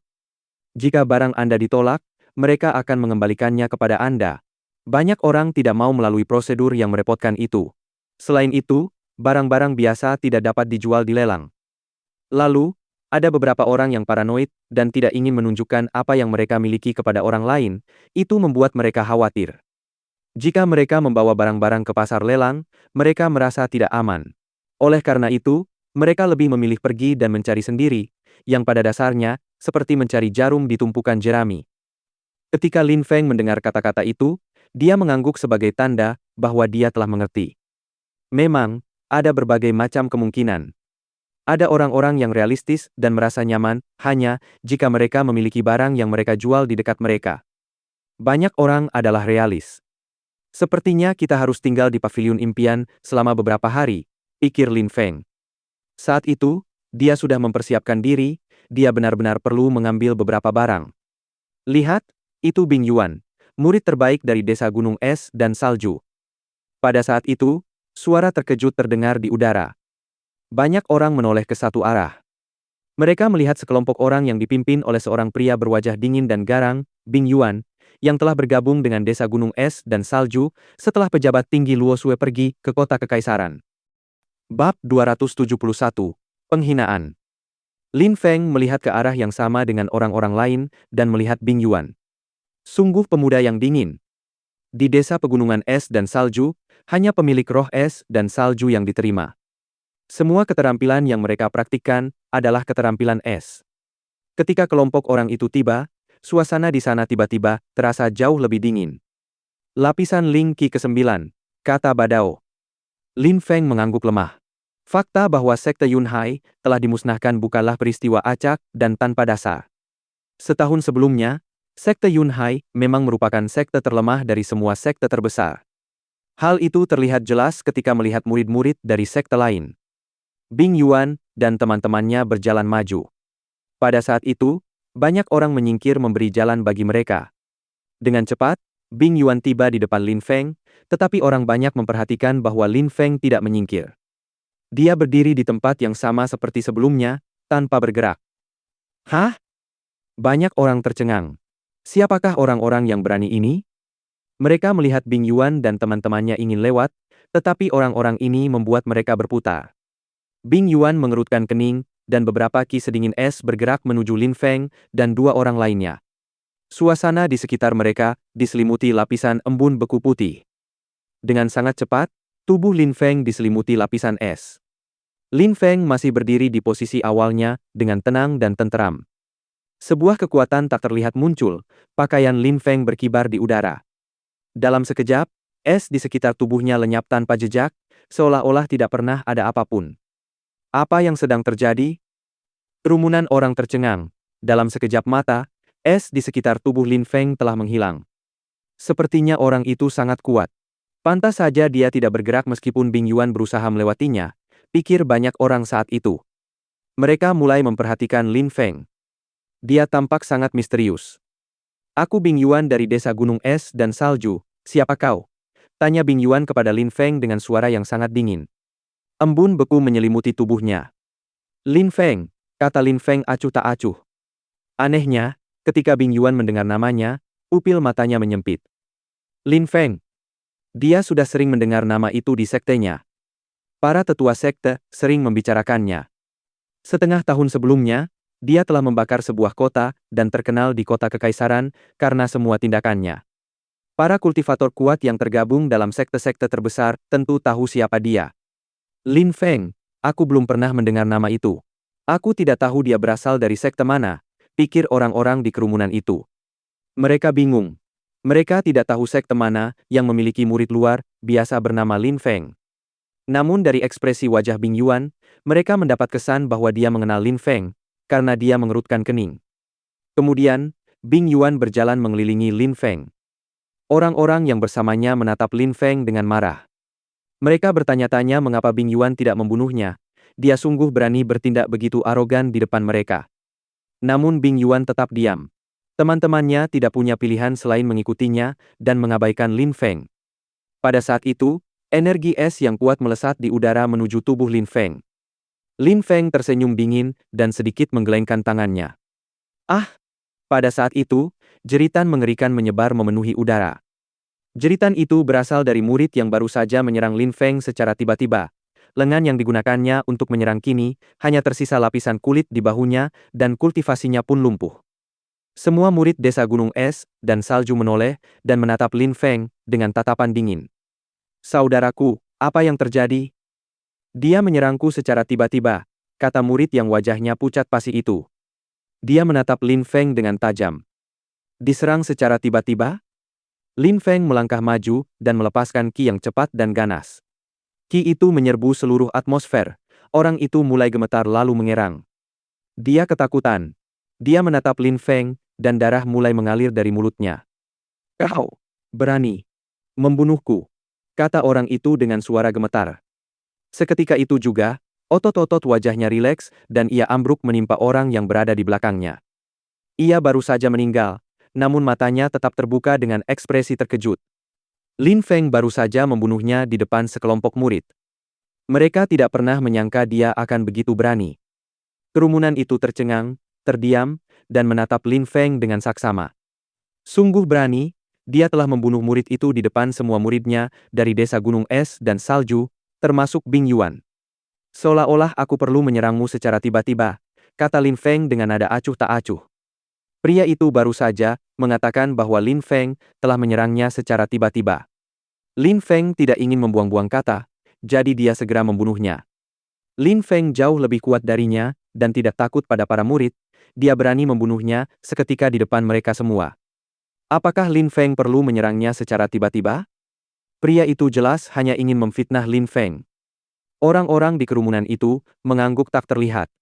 Jika barang Anda ditolak, mereka akan mengembalikannya kepada Anda. Banyak orang tidak mau melalui prosedur yang merepotkan itu. Selain itu, barang-barang biasa tidak dapat dijual di lelang. Lalu, ada beberapa orang yang paranoid dan tidak ingin menunjukkan apa yang mereka miliki kepada orang lain, itu membuat mereka khawatir. Jika mereka membawa barang-barang ke pasar lelang, mereka merasa tidak aman. Oleh karena itu, mereka lebih memilih pergi dan mencari sendiri, yang pada dasarnya, seperti mencari jarum di tumpukan jerami. Ketika Lin Feng mendengar kata-kata itu, dia mengangguk sebagai tanda bahwa dia telah mengerti. Memang, ada berbagai macam kemungkinan. Ada orang-orang yang realistis dan merasa nyaman hanya jika mereka memiliki barang yang mereka jual di dekat mereka. Banyak orang adalah realis. Sepertinya kita harus tinggal di paviliun impian selama beberapa hari, pikir Lin Feng. Saat itu, dia sudah mempersiapkan diri, dia benar-benar perlu mengambil beberapa barang. Lihat, itu Bing Yuan, murid terbaik dari desa gunung es dan salju. Pada saat itu, suara terkejut terdengar di udara. Banyak orang menoleh ke satu arah. Mereka melihat sekelompok orang yang dipimpin oleh seorang pria berwajah dingin dan garang, Bing Yuan, yang telah bergabung dengan desa gunung es dan salju setelah pejabat tinggi Luo Sue pergi ke kota kekaisaran. Bab 271. Penghinaan. Lin Feng melihat ke arah yang sama dengan orang-orang lain dan melihat Bing Yuan. Sungguh pemuda yang dingin. Di desa pegunungan es dan salju, hanya pemilik roh es dan salju yang diterima. Semua keterampilan yang mereka praktikkan adalah keterampilan es. Ketika kelompok orang itu tiba, suasana di sana tiba-tiba terasa jauh lebih dingin. Lapisan Ling Qi ke-9, kata Badao. Lin Feng mengangguk lemah. Fakta bahwa sekte Yunhai telah dimusnahkan bukanlah peristiwa acak dan tanpa dasar. Setahun sebelumnya, sekte Yunhai memang merupakan sekte terlemah dari semua sekte terbesar. Hal itu terlihat jelas ketika melihat murid-murid dari sekte lain. Bing Yuan dan teman-temannya berjalan maju. Pada saat itu, banyak orang menyingkir memberi jalan bagi mereka. Dengan cepat, Bing Yuan tiba di depan Lin Feng, tetapi orang banyak memperhatikan bahwa Lin Feng tidak menyingkir. Dia berdiri di tempat yang sama seperti sebelumnya, tanpa bergerak. Hah? Banyak orang tercengang. Siapakah orang-orang yang berani ini? Mereka melihat Bing Yuan dan teman-temannya ingin lewat, tetapi orang-orang ini membuat mereka berputar. Bing Yuan mengerutkan kening, dan beberapa ki sedingin es bergerak menuju Lin Feng dan dua orang lainnya. Suasana di sekitar mereka diselimuti lapisan embun beku putih. Dengan sangat cepat, tubuh Lin Feng diselimuti lapisan es. Lin Feng masih berdiri di posisi awalnya dengan tenang dan tenteram. Sebuah kekuatan tak terlihat muncul, pakaian Lin Feng berkibar di udara. Dalam sekejap, es di sekitar tubuhnya lenyap tanpa jejak, seolah-olah tidak pernah ada apapun. Apa yang sedang terjadi? Kerumunan orang tercengang. Dalam sekejap mata, Es di sekitar tubuh Lin Feng telah menghilang. Sepertinya orang itu sangat kuat. Pantas saja dia tidak bergerak meskipun Bing Yuan berusaha melewatinya, pikir banyak orang saat itu. Mereka mulai memperhatikan Lin Feng. Dia tampak sangat misterius. Aku Bing Yuan dari desa Gunung Es dan Salju, siapa kau? Tanya Bing Yuan kepada Lin Feng dengan suara yang sangat dingin. Embun beku menyelimuti tubuhnya. Lin Feng, kata Lin Feng acuh tak acuh. Anehnya, ketika Bing Yuan mendengar namanya, pupil matanya menyempit. Lin Feng. Dia sudah sering mendengar nama itu di sektenya. Para tetua sekte sering membicarakannya. Setengah tahun sebelumnya, dia telah membakar sebuah kota dan terkenal di kota kekaisaran karena semua tindakannya. Para kultivator kuat yang tergabung dalam sekte-sekte terbesar tentu tahu siapa dia. Lin Feng, aku belum pernah mendengar nama itu. Aku tidak tahu dia berasal dari sekte mana, pikir orang-orang di kerumunan itu. Mereka bingung. Mereka tidak tahu sekte mana yang memiliki murid luar biasa bernama Lin Feng. Namun dari ekspresi wajah Bing Yuan, mereka mendapat kesan bahwa dia mengenal Lin Feng, karena dia mengerutkan kening. Kemudian, Bing Yuan berjalan mengelilingi Lin Feng. Orang-orang yang bersamanya menatap Lin Feng dengan marah. Mereka bertanya-tanya mengapa Bing Yuan tidak membunuhnya. Dia sungguh berani bertindak begitu arogan di depan mereka. Namun Bing Yuan tetap diam. Teman-temannya tidak punya pilihan selain mengikutinya dan mengabaikan Lin Feng. Pada saat itu, energi es yang kuat melesat di udara menuju tubuh Lin Feng. Lin Feng tersenyum dingin dan sedikit menggelengkan tangannya. Ah! Pada saat itu, jeritan mengerikan menyebar memenuhi udara. Jeritan itu berasal dari murid yang baru saja menyerang Lin Feng secara tiba-tiba. Lengan yang digunakannya untuk menyerang kini, hanya tersisa lapisan kulit di bahunya dan kultivasinya pun lumpuh. Semua murid desa Gunung Es dan Salju menoleh dan menatap Lin Feng dengan tatapan dingin. Saudaraku, apa yang terjadi? Dia menyerangku secara tiba-tiba, kata murid yang wajahnya pucat pasi itu. Dia menatap Lin Feng dengan tajam. Diserang secara tiba-tiba? Lin Feng melangkah maju dan melepaskan ki yang cepat dan ganas. Ki itu menyerbu seluruh atmosfer. Orang itu mulai gemetar lalu mengerang. Dia ketakutan. Dia menatap Lin Feng, dan darah mulai mengalir dari mulutnya. Kau berani membunuhku, kata orang itu dengan suara gemetar. Seketika itu juga, otot-otot wajahnya rileks dan ia ambruk menimpa orang yang berada di belakangnya. Ia baru saja meninggal, namun matanya tetap terbuka dengan ekspresi terkejut. Lin Feng baru saja membunuhnya di depan sekelompok murid. Mereka tidak pernah menyangka dia akan begitu berani. Kerumunan itu tercengang, terdiam, dan menatap Lin Feng dengan saksama. Sungguh berani, dia telah membunuh murid itu di depan semua muridnya dari desa Gunung Es dan Salju, termasuk Bing Yuan. Seolah-olah aku perlu menyerangmu secara tiba-tiba, kata Lin Feng dengan nada acuh tak acuh. Pria itu baru saja mengatakan bahwa Lin Feng telah menyerangnya secara tiba-tiba. Lin Feng tidak ingin membuang-buang kata, jadi dia segera membunuhnya. Lin Feng jauh lebih kuat darinya dan tidak takut pada para murid, dia berani membunuhnya seketika di depan mereka semua. Apakah Lin Feng perlu menyerangnya secara tiba-tiba? Pria itu jelas hanya ingin memfitnah Lin Feng. Orang-orang di kerumunan itu mengangguk tak terlihat.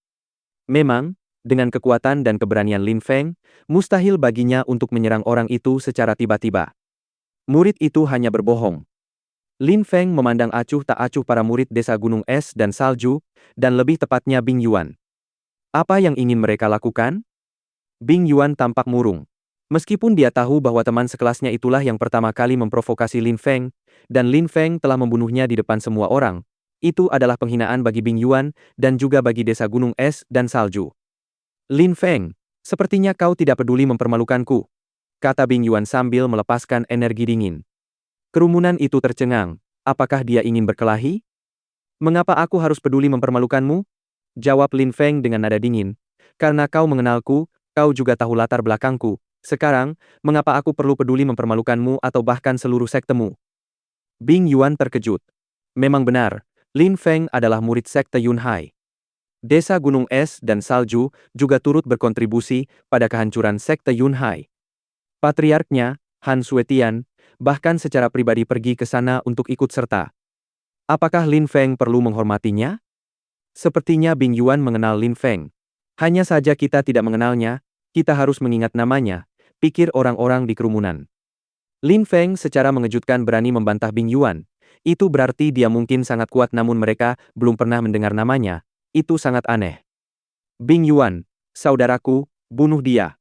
Memang, dengan kekuatan dan keberanian Lin Feng, mustahil baginya untuk menyerang orang itu secara tiba-tiba. Murid itu hanya berbohong. Lin Feng memandang acuh tak acuh para murid desa Gunung Es dan Salju, dan lebih tepatnya Bing Yuan. Apa yang ingin mereka lakukan? Bing Yuan tampak murung. Meskipun dia tahu bahwa teman sekelasnya itulah yang pertama kali memprovokasi Lin Feng, dan Lin Feng telah membunuhnya di depan semua orang, itu adalah penghinaan bagi Bing Yuan dan juga bagi desa Gunung Es dan Salju. Lin Feng, sepertinya kau tidak peduli mempermalukanku, kata Bing Yuan sambil melepaskan energi dingin. Kerumunan itu tercengang. Apakah dia ingin berkelahi? Mengapa aku harus peduli mempermalukanmu? Jawab Lin Feng dengan nada dingin. Karena kau mengenalku, kau juga tahu latar belakangku. Sekarang, mengapa aku perlu peduli mempermalukanmu atau bahkan seluruh sektemu? Bing Yuan terkejut. Memang benar, Lin Feng adalah murid sekte Yunhai. Desa Gunung Es dan Salju juga turut berkontribusi pada kehancuran sekte Yunhai. Patriarknya, Han Suetian, bahkan secara pribadi pergi ke sana untuk ikut serta. Apakah Lin Feng perlu menghormatinya? Sepertinya Bing Yuan mengenal Lin Feng. Hanya saja kita tidak mengenalnya, Kita harus mengingat namanya, pikir orang-orang di kerumunan. Lin Feng secara mengejutkan berani membantah Bing Yuan. Itu berarti dia mungkin sangat kuat namun mereka belum pernah mendengar namanya. Itu sangat aneh. Bing Yuan, saudaraku, bunuh dia.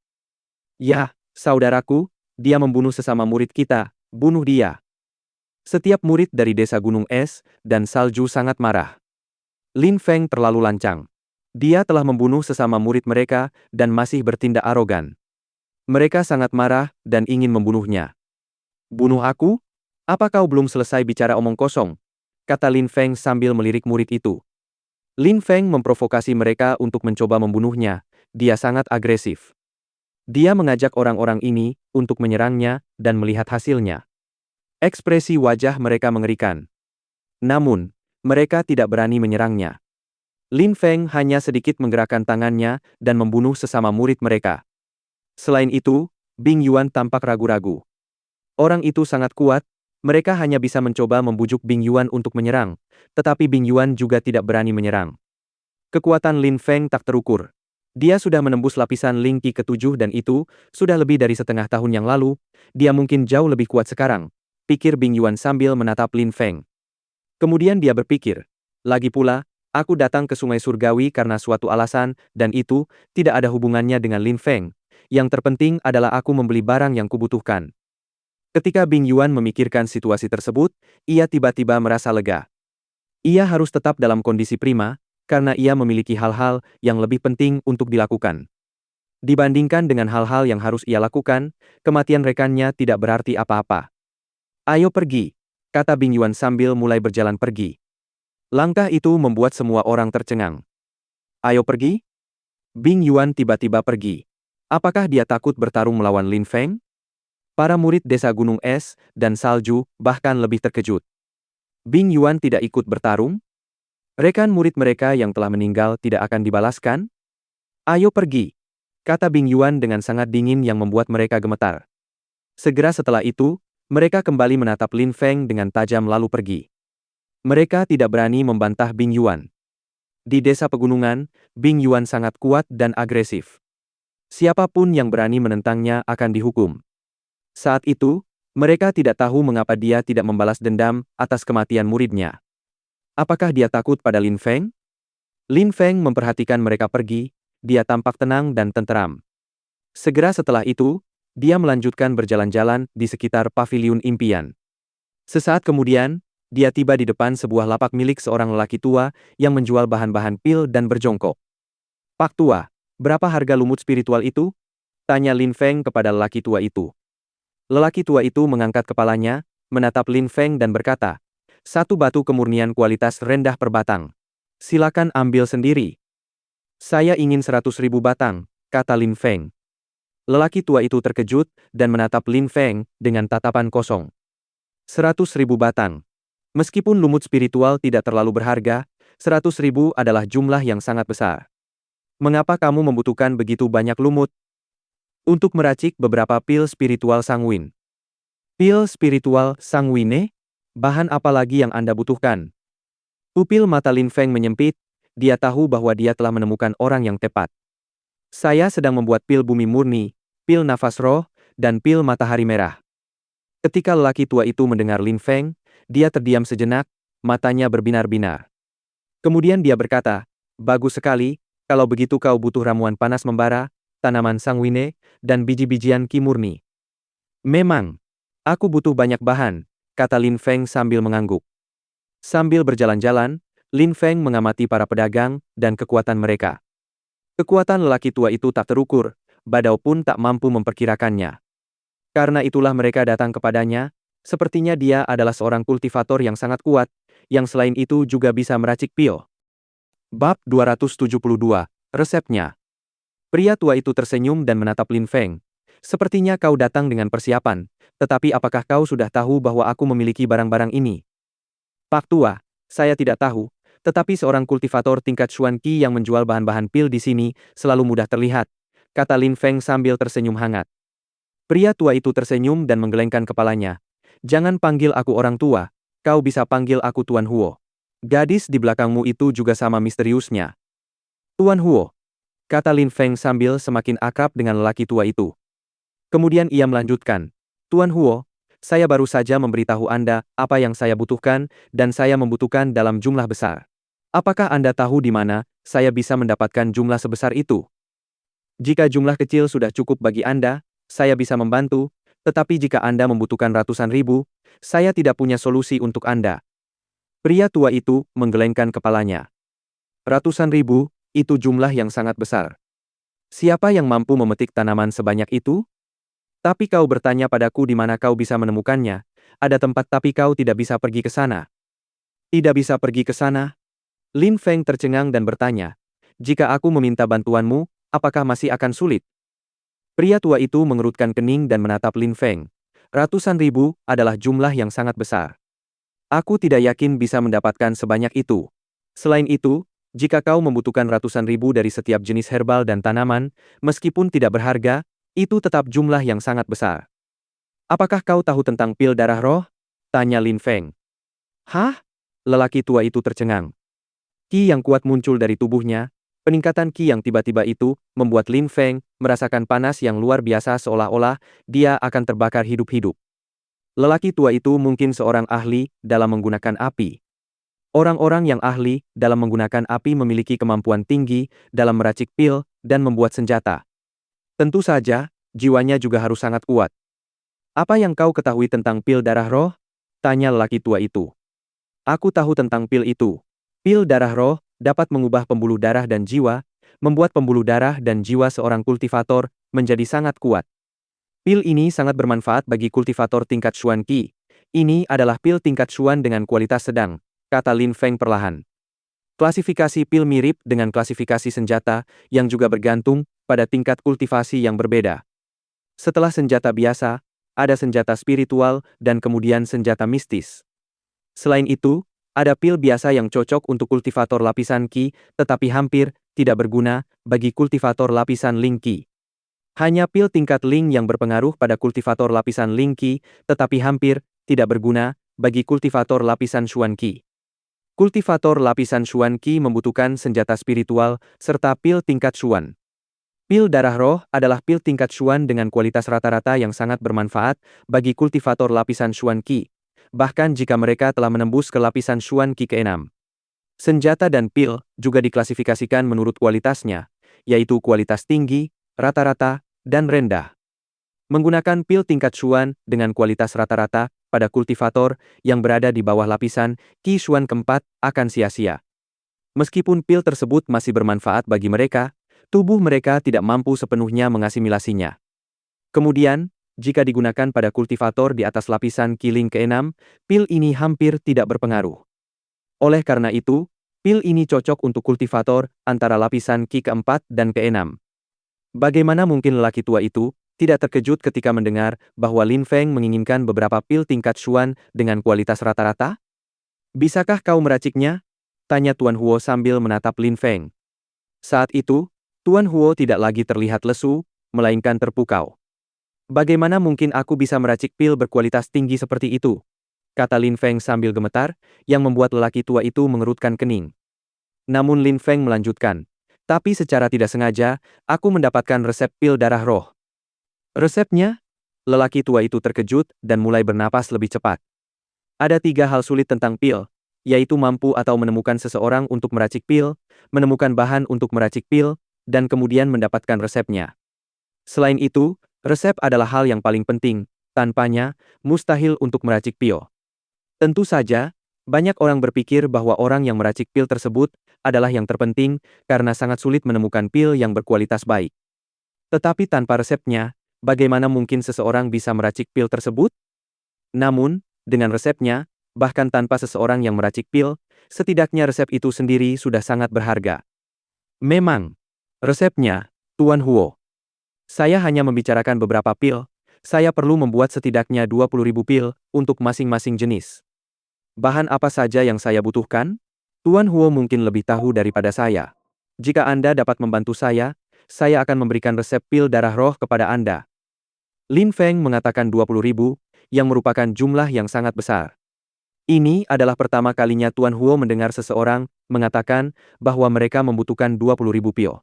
Ya, saudaraku, dia membunuh sesama murid kita, bunuh dia. Setiap murid dari desa Gunung Es dan Salju sangat marah. Lin Feng terlalu lancang. Dia telah membunuh sesama murid mereka dan masih bertindak arogan. Mereka sangat marah dan ingin membunuhnya. Bunuh aku? Apa kau belum selesai bicara omong kosong? Kata Lin Feng sambil melirik murid itu. Lin Feng memprovokasi mereka untuk mencoba membunuhnya. Dia sangat agresif. Dia mengajak orang-orang ini untuk menyerangnya dan melihat hasilnya. Ekspresi wajah mereka mengerikan. Namun, mereka tidak berani menyerangnya. Lin Feng hanya sedikit menggerakkan tangannya dan membunuh sesama murid mereka. Selain itu, Bing Yuan tampak ragu-ragu. Orang itu sangat kuat, mereka hanya bisa mencoba membujuk Bing Yuan untuk menyerang, tetapi Bing Yuan juga tidak berani menyerang. Kekuatan Lin Feng tak terukur. Dia sudah menembus lapisan Ling Qi ke-7 dan itu sudah lebih dari setengah tahun yang lalu, dia mungkin jauh lebih kuat sekarang, pikir Bing Yuan sambil menatap Lin Feng. Kemudian dia berpikir, lagi pula, aku datang ke Sungai Surgawi karena suatu alasan dan itu tidak ada hubungannya dengan Lin Feng. Yang terpenting adalah aku membeli barang yang kubutuhkan. Ketika Bing Yuan memikirkan situasi tersebut, ia tiba-tiba merasa lega. Ia harus tetap dalam kondisi prima, karena ia memiliki hal-hal yang lebih penting untuk dilakukan. Dibandingkan dengan hal-hal yang harus ia lakukan, kematian rekannya tidak berarti apa-apa. Ayo pergi, kata Bing Yuan sambil mulai berjalan pergi. Langkah itu membuat semua orang tercengang. Ayo pergi? Bing Yuan tiba-tiba pergi. Apakah dia takut bertarung melawan Lin Feng? Para murid desa Gunung Es dan Salju bahkan lebih terkejut. Bing Yuan tidak ikut bertarung? Rekan murid mereka yang telah meninggal tidak akan dibalaskan? Ayo pergi, kata Bing Yuan dengan sangat dingin yang membuat mereka gemetar. Segera setelah itu, mereka kembali menatap Lin Feng dengan tajam lalu pergi. Mereka tidak berani membantah Bing Yuan. Di desa pegunungan, Bing Yuan sangat kuat dan agresif. Siapapun yang berani menentangnya akan dihukum. Saat itu, mereka tidak tahu mengapa dia tidak membalas dendam atas kematian muridnya. Apakah dia takut pada Lin Feng? Lin Feng memperhatikan mereka pergi, dia tampak tenang dan tenteram. Segera setelah itu, dia melanjutkan berjalan-jalan di sekitar paviliun impian. Sesaat kemudian, dia tiba di depan sebuah lapak milik seorang lelaki tua yang menjual bahan-bahan pil dan berjongkok. Pak tua, berapa harga lumut spiritual itu? Tanya Lin Feng kepada lelaki tua itu. Lelaki tua itu mengangkat kepalanya, menatap Lin Feng dan berkata, 1 batu kemurnian kualitas rendah per batang. Silakan ambil sendiri. Saya ingin 100.000 batang, kata Lin Feng. Lelaki tua itu terkejut dan menatap Lin Feng dengan tatapan kosong. 100.000 batang. Meskipun lumut spiritual tidak terlalu berharga, 100.000 adalah jumlah yang sangat besar. Mengapa kamu membutuhkan begitu banyak lumut? Untuk meracik beberapa pil spiritual sanguin. Pil spiritual sanguine? Bahan apa lagi yang Anda butuhkan? Pupil mata Lin Feng menyempit, dia tahu bahwa dia telah menemukan orang yang tepat. Saya sedang membuat pil bumi murni, pil nafas roh, dan pil matahari merah. Ketika lelaki tua itu mendengar Lin Feng, dia terdiam sejenak, matanya berbinar-binar. Kemudian dia berkata, bagus sekali, kalau begitu kau butuh ramuan panas membara, tanaman sanguine, dan biji-bijian ki murni. Memang, aku butuh banyak bahan, kata Lin Feng sambil mengangguk. Sambil berjalan-jalan, Lin Feng mengamati para pedagang dan kekuatan mereka. Kekuatan lelaki tua itu tak terukur, badau pun tak mampu memperkirakannya. Karena itulah mereka datang kepadanya, sepertinya dia adalah seorang kultivator yang sangat kuat, yang selain itu juga bisa meracik pil. Bab 272, resepnya. Pria tua itu tersenyum dan menatap Lin Feng. Sepertinya kau datang dengan persiapan, tetapi apakah kau sudah tahu bahwa aku memiliki barang-barang ini? Pak tua, saya tidak tahu, tetapi seorang kultivator tingkat Xuan Qi yang menjual bahan-bahan pil di sini selalu mudah terlihat, kata Lin Feng sambil tersenyum hangat. Pria tua itu tersenyum dan menggelengkan kepalanya. Jangan panggil aku orang tua, kau bisa panggil aku Tuan Huo. Gadis di belakangmu itu juga sama misteriusnya. Tuan Huo. kata Lin Feng sambil semakin akrab dengan lelaki tua itu. Kemudian ia melanjutkan, Tuan Huo, saya baru saja memberitahu Anda apa yang saya butuhkan dan saya membutuhkan dalam jumlah besar. Apakah Anda tahu di mana saya bisa mendapatkan jumlah sebesar itu? Jika jumlah kecil sudah cukup bagi Anda, saya bisa membantu, tetapi jika Anda membutuhkan ratusan ribu, saya tidak punya solusi untuk Anda. Pria tua itu menggelengkan kepalanya. Ratusan ribu, itu jumlah yang sangat besar. Siapa yang mampu memetik tanaman sebanyak itu? Tapi kau bertanya padaku di mana kau bisa menemukannya. Ada tempat tapi kau tidak bisa pergi ke sana. Tidak bisa pergi ke sana? Lin Feng tercengang dan bertanya, jika aku meminta bantuanmu, apakah masih akan sulit? Pria tua itu mengerutkan kening dan menatap Lin Feng. Ratusan ribu adalah jumlah yang sangat besar. Aku tidak yakin bisa mendapatkan sebanyak itu. Selain itu, jika kau membutuhkan ratusan ribu dari setiap jenis herbal dan tanaman, meskipun tidak berharga, itu tetap jumlah yang sangat besar. Apakah kau tahu tentang pil darah roh? Tanya Lin Feng. Hah? Lelaki tua itu tercengang. Qi yang kuat muncul dari tubuhnya. Peningkatan Qi yang tiba-tiba itu membuat Lin Feng merasakan panas yang luar biasa seolah-olah dia akan terbakar hidup-hidup. Lelaki tua itu mungkin seorang ahli dalam menggunakan api. Orang-orang yang ahli dalam menggunakan api memiliki kemampuan tinggi dalam meracik pil dan membuat senjata. Tentu saja, jiwanya juga harus sangat kuat. Apa yang kau ketahui tentang pil darah roh? Tanya lelaki tua itu. Aku tahu tentang pil itu. Pil darah roh dapat mengubah pembuluh darah dan jiwa, membuat pembuluh darah dan jiwa seorang kultivator menjadi sangat kuat. Pil ini sangat bermanfaat bagi kultivator tingkat Xuan Qi. Ini adalah pil tingkat Xuan dengan kualitas sedang, kata Lin Feng perlahan. Klasifikasi pil mirip dengan klasifikasi senjata yang juga bergantung pada tingkat kultivasi yang berbeda. Setelah senjata biasa, ada senjata spiritual dan kemudian senjata mistis. Selain itu, ada pil biasa yang cocok untuk kultivator lapisan Qi, tetapi hampir tidak berguna bagi kultivator lapisan Ling Qi. Hanya pil tingkat Ling yang berpengaruh pada kultivator lapisan Ling Qi, tetapi hampir tidak berguna bagi kultivator lapisan Xuan Qi. Kultivator lapisan Xuan Qi membutuhkan senjata spiritual serta pil tingkat Xuan. Pil darah roh adalah pil tingkat Xuan dengan kualitas rata-rata yang sangat bermanfaat bagi kultivator lapisan Xuan Qi, bahkan jika mereka telah menembus ke lapisan Xuan Qi ke-6. Senjata dan pil juga diklasifikasikan menurut kualitasnya, yaitu kualitas tinggi, rata-rata, dan rendah. Menggunakan pil tingkat Xuan dengan kualitas rata-rata pada kultivator yang berada di bawah lapisan Qi Xuan keempat akan sia-sia. Meskipun pil tersebut masih bermanfaat bagi mereka, tubuh mereka tidak mampu sepenuhnya mengasimilasinya. Kemudian, jika digunakan pada kultivator di atas lapisan Qi Ling ke-6, pil ini hampir tidak berpengaruh. Oleh karena itu, pil ini cocok untuk kultivator antara lapisan Qi ke-4 dan ke-6. Bagaimana mungkin lelaki tua itu tidak terkejut ketika mendengar bahwa Lin Feng menginginkan beberapa pil tingkat Xuan dengan kualitas rata-rata? Bisakah kau meraciknya? Tanya Tuan Huo sambil menatap Lin Feng. Saat itu, Tuan Huo tidak lagi terlihat lesu, melainkan terpukau. Bagaimana mungkin aku bisa meracik pil berkualitas tinggi seperti itu? Kata Lin Feng sambil gemetar, yang membuat lelaki tua itu mengerutkan kening. Namun Lin Feng melanjutkan, tapi secara tidak sengaja, aku mendapatkan resep pil darah roh. Resepnya? Lelaki tua itu terkejut dan mulai bernapas lebih cepat. Ada 3 hal sulit tentang pil, yaitu mampu atau menemukan seseorang untuk meracik pil, menemukan bahan untuk meracik pil, dan kemudian mendapatkan resepnya. Selain itu, resep adalah hal yang paling penting, tanpanya, mustahil untuk meracik pil. Tentu saja, banyak orang berpikir bahwa orang yang meracik pil tersebut adalah yang terpenting karena sangat sulit menemukan pil yang berkualitas baik. Tetapi tanpa resepnya, bagaimana mungkin seseorang bisa meracik pil tersebut? Namun, dengan resepnya, bahkan tanpa seseorang yang meracik pil, setidaknya resep itu sendiri sudah sangat berharga. Memang, resepnya, Tuan Huo. Saya hanya membicarakan beberapa pil, saya perlu membuat setidaknya 20.000 pil untuk masing-masing jenis. Bahan apa saja yang saya butuhkan? Tuan Huo mungkin lebih tahu daripada saya. Jika Anda dapat membantu saya akan memberikan resep pil darah roh kepada Anda. Lin Feng mengatakan 20.000, yang merupakan jumlah yang sangat besar. Ini adalah pertama kalinya Tuan Huo mendengar seseorang mengatakan bahwa mereka membutuhkan 20.000 pil.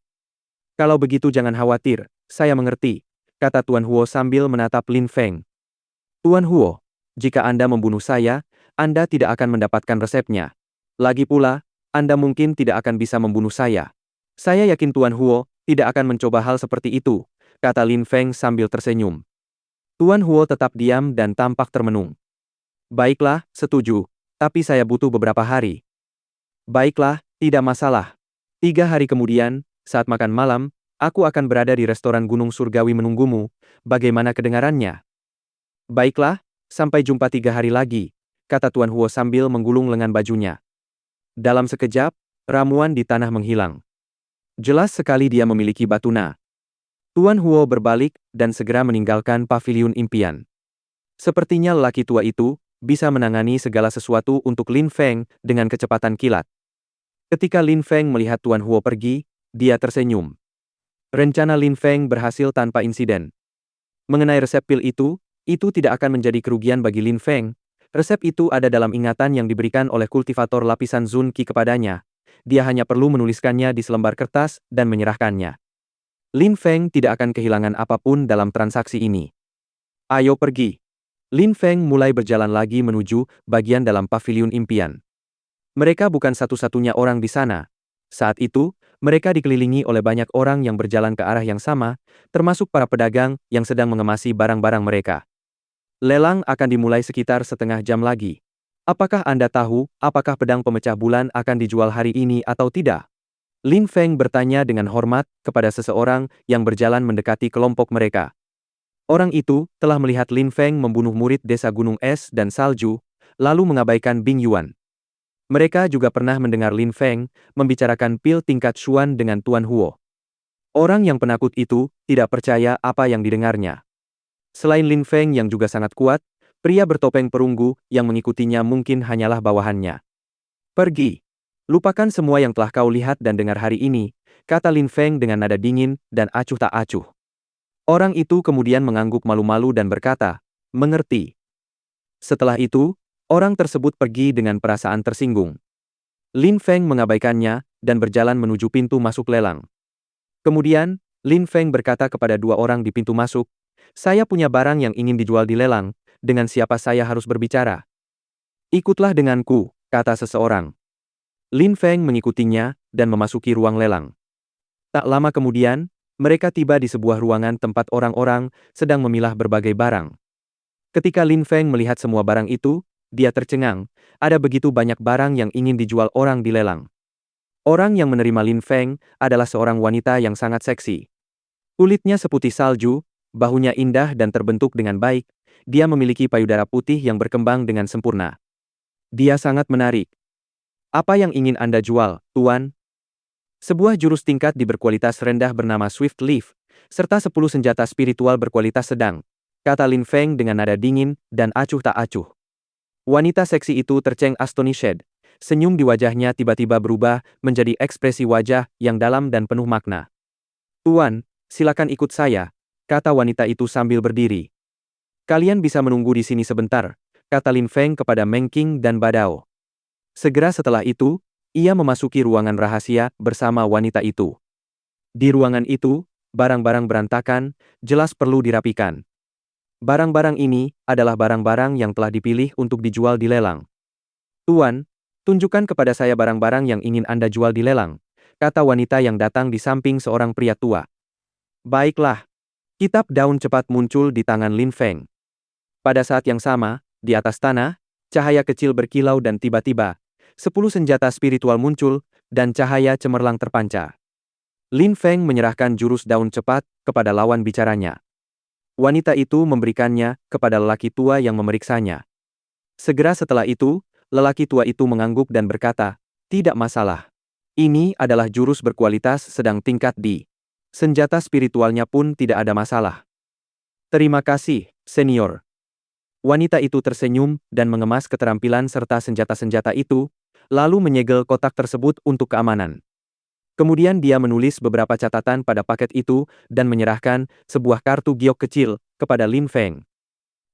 Kalau begitu jangan khawatir, saya mengerti, kata Tuan Huo sambil menatap Lin Feng. Tuan Huo, jika Anda membunuh saya, Anda tidak akan mendapatkan resepnya. Lagi pula, Anda mungkin tidak akan bisa membunuh saya. Saya yakin Tuan Huo tidak akan mencoba hal seperti itu, kata Lin Feng sambil tersenyum. Tuan Huo tetap diam dan tampak termenung. Baiklah, setuju, tapi saya butuh beberapa hari. Baiklah, tidak masalah. 3 hari kemudian, saat makan malam, aku akan berada di restoran Gunung Surgawi menunggumu. Bagaimana kedengarannya? Baiklah, sampai jumpa 3 hari lagi, kata Tuan Huo sambil menggulung lengan bajunya. Dalam sekejap, ramuan di tanah menghilang. Jelas sekali dia memiliki batuna. Tuan Huo berbalik dan segera meninggalkan paviliun impian. Sepertinya lelaki tua itu bisa menangani segala sesuatu untuk Lin Feng dengan kecepatan kilat. Ketika Lin Feng melihat Tuan Huo pergi, dia tersenyum. Rencana Lin Feng berhasil tanpa insiden. Mengenai resep pil itu tidak akan menjadi kerugian bagi Lin Feng. Resep itu ada dalam ingatan yang diberikan oleh kultivator lapisan Zun Qi kepadanya. Dia hanya perlu menuliskannya di selembar kertas dan menyerahkannya. Lin Feng tidak akan kehilangan apapun dalam transaksi ini. Ayo pergi. Lin Feng mulai berjalan lagi menuju bagian dalam paviliun impian. Mereka bukan satu-satunya orang di sana. Saat itu, mereka dikelilingi oleh banyak orang yang berjalan ke arah yang sama, termasuk para pedagang yang sedang mengemasi barang-barang mereka. Lelang akan dimulai sekitar setengah jam lagi. Apakah Anda tahu apakah pedang pemecah bulan akan dijual hari ini atau tidak? Lin Feng bertanya dengan hormat kepada seseorang yang berjalan mendekati kelompok mereka. Orang itu telah melihat Lin Feng membunuh murid desa Gunung Es dan Salju, lalu mengabaikan Bing Yuan. Mereka juga pernah mendengar Lin Feng membicarakan pil tingkat Xuan dengan Tuan Huo. Orang yang penakut itu tidak percaya apa yang didengarnya. Selain Lin Feng yang juga sangat kuat, pria bertopeng perunggu yang mengikutinya mungkin hanyalah bawahannya. Pergi. Lupakan semua yang telah kau lihat dan dengar hari ini, kata Lin Feng dengan nada dingin dan acuh tak acuh. Orang itu kemudian mengangguk malu-malu dan berkata, mengerti. Setelah itu, orang tersebut pergi dengan perasaan tersinggung. Lin Feng mengabaikannya dan berjalan menuju pintu masuk lelang. Kemudian, Lin Feng berkata kepada 2 orang di pintu masuk, saya punya barang yang ingin dijual di lelang, dengan siapa saya harus berbicara? Ikutlah denganku, kata seseorang. Lin Feng mengikutinya dan memasuki ruang lelang. Tak lama kemudian, mereka tiba di sebuah ruangan tempat orang-orang sedang memilah berbagai barang. Ketika Lin Feng melihat semua barang itu, dia tercengang, ada begitu banyak barang yang ingin dijual orang di lelang. Orang yang menerima Lin Feng adalah seorang wanita yang sangat seksi. Kulitnya seputih salju, bahunya indah dan terbentuk dengan baik, dia memiliki payudara putih yang berkembang dengan sempurna. Dia sangat menarik. Apa yang ingin Anda jual, Tuan? Sebuah jurus tingkat di berkualitas rendah bernama Swift Leaf, serta 10 senjata spiritual berkualitas sedang, kata Lin Feng dengan nada dingin dan acuh tak acuh. Wanita seksi itu terceng astonished, senyum di wajahnya tiba-tiba berubah menjadi ekspresi wajah yang dalam dan penuh makna. Tuan, silakan ikut saya, kata wanita itu sambil berdiri. Kalian bisa menunggu di sini sebentar, kata Lin Feng kepada Meng Qing dan Badao. Segera setelah itu, ia memasuki ruangan rahasia bersama wanita itu. Di ruangan itu, barang-barang berantakan, jelas perlu dirapikan. Barang-barang ini adalah barang-barang yang telah dipilih untuk dijual di lelang. Tuan, tunjukkan kepada saya barang-barang yang ingin Anda jual di lelang, kata wanita yang datang di samping seorang pria tua. Baiklah. Kitab daun cepat muncul di tangan Lin Feng. Pada saat yang sama, di atas tanah, cahaya kecil berkilau dan tiba-tiba, 10 senjata spiritual muncul, dan cahaya cemerlang terpancar. Lin Feng menyerahkan jurus daun cepat kepada lawan bicaranya. Wanita itu memberikannya kepada lelaki tua yang memeriksanya. Segera setelah itu, lelaki tua itu mengangguk dan berkata, tidak masalah. Ini adalah jurus berkualitas sedang tingkat D. Senjata spiritualnya pun tidak ada masalah. Terima kasih, senior. Wanita itu tersenyum dan mengemas keterampilan serta senjata-senjata itu, lalu menyegel kotak tersebut untuk keamanan. Kemudian dia menulis beberapa catatan pada paket itu dan menyerahkan sebuah kartu giok kecil kepada Lin Feng.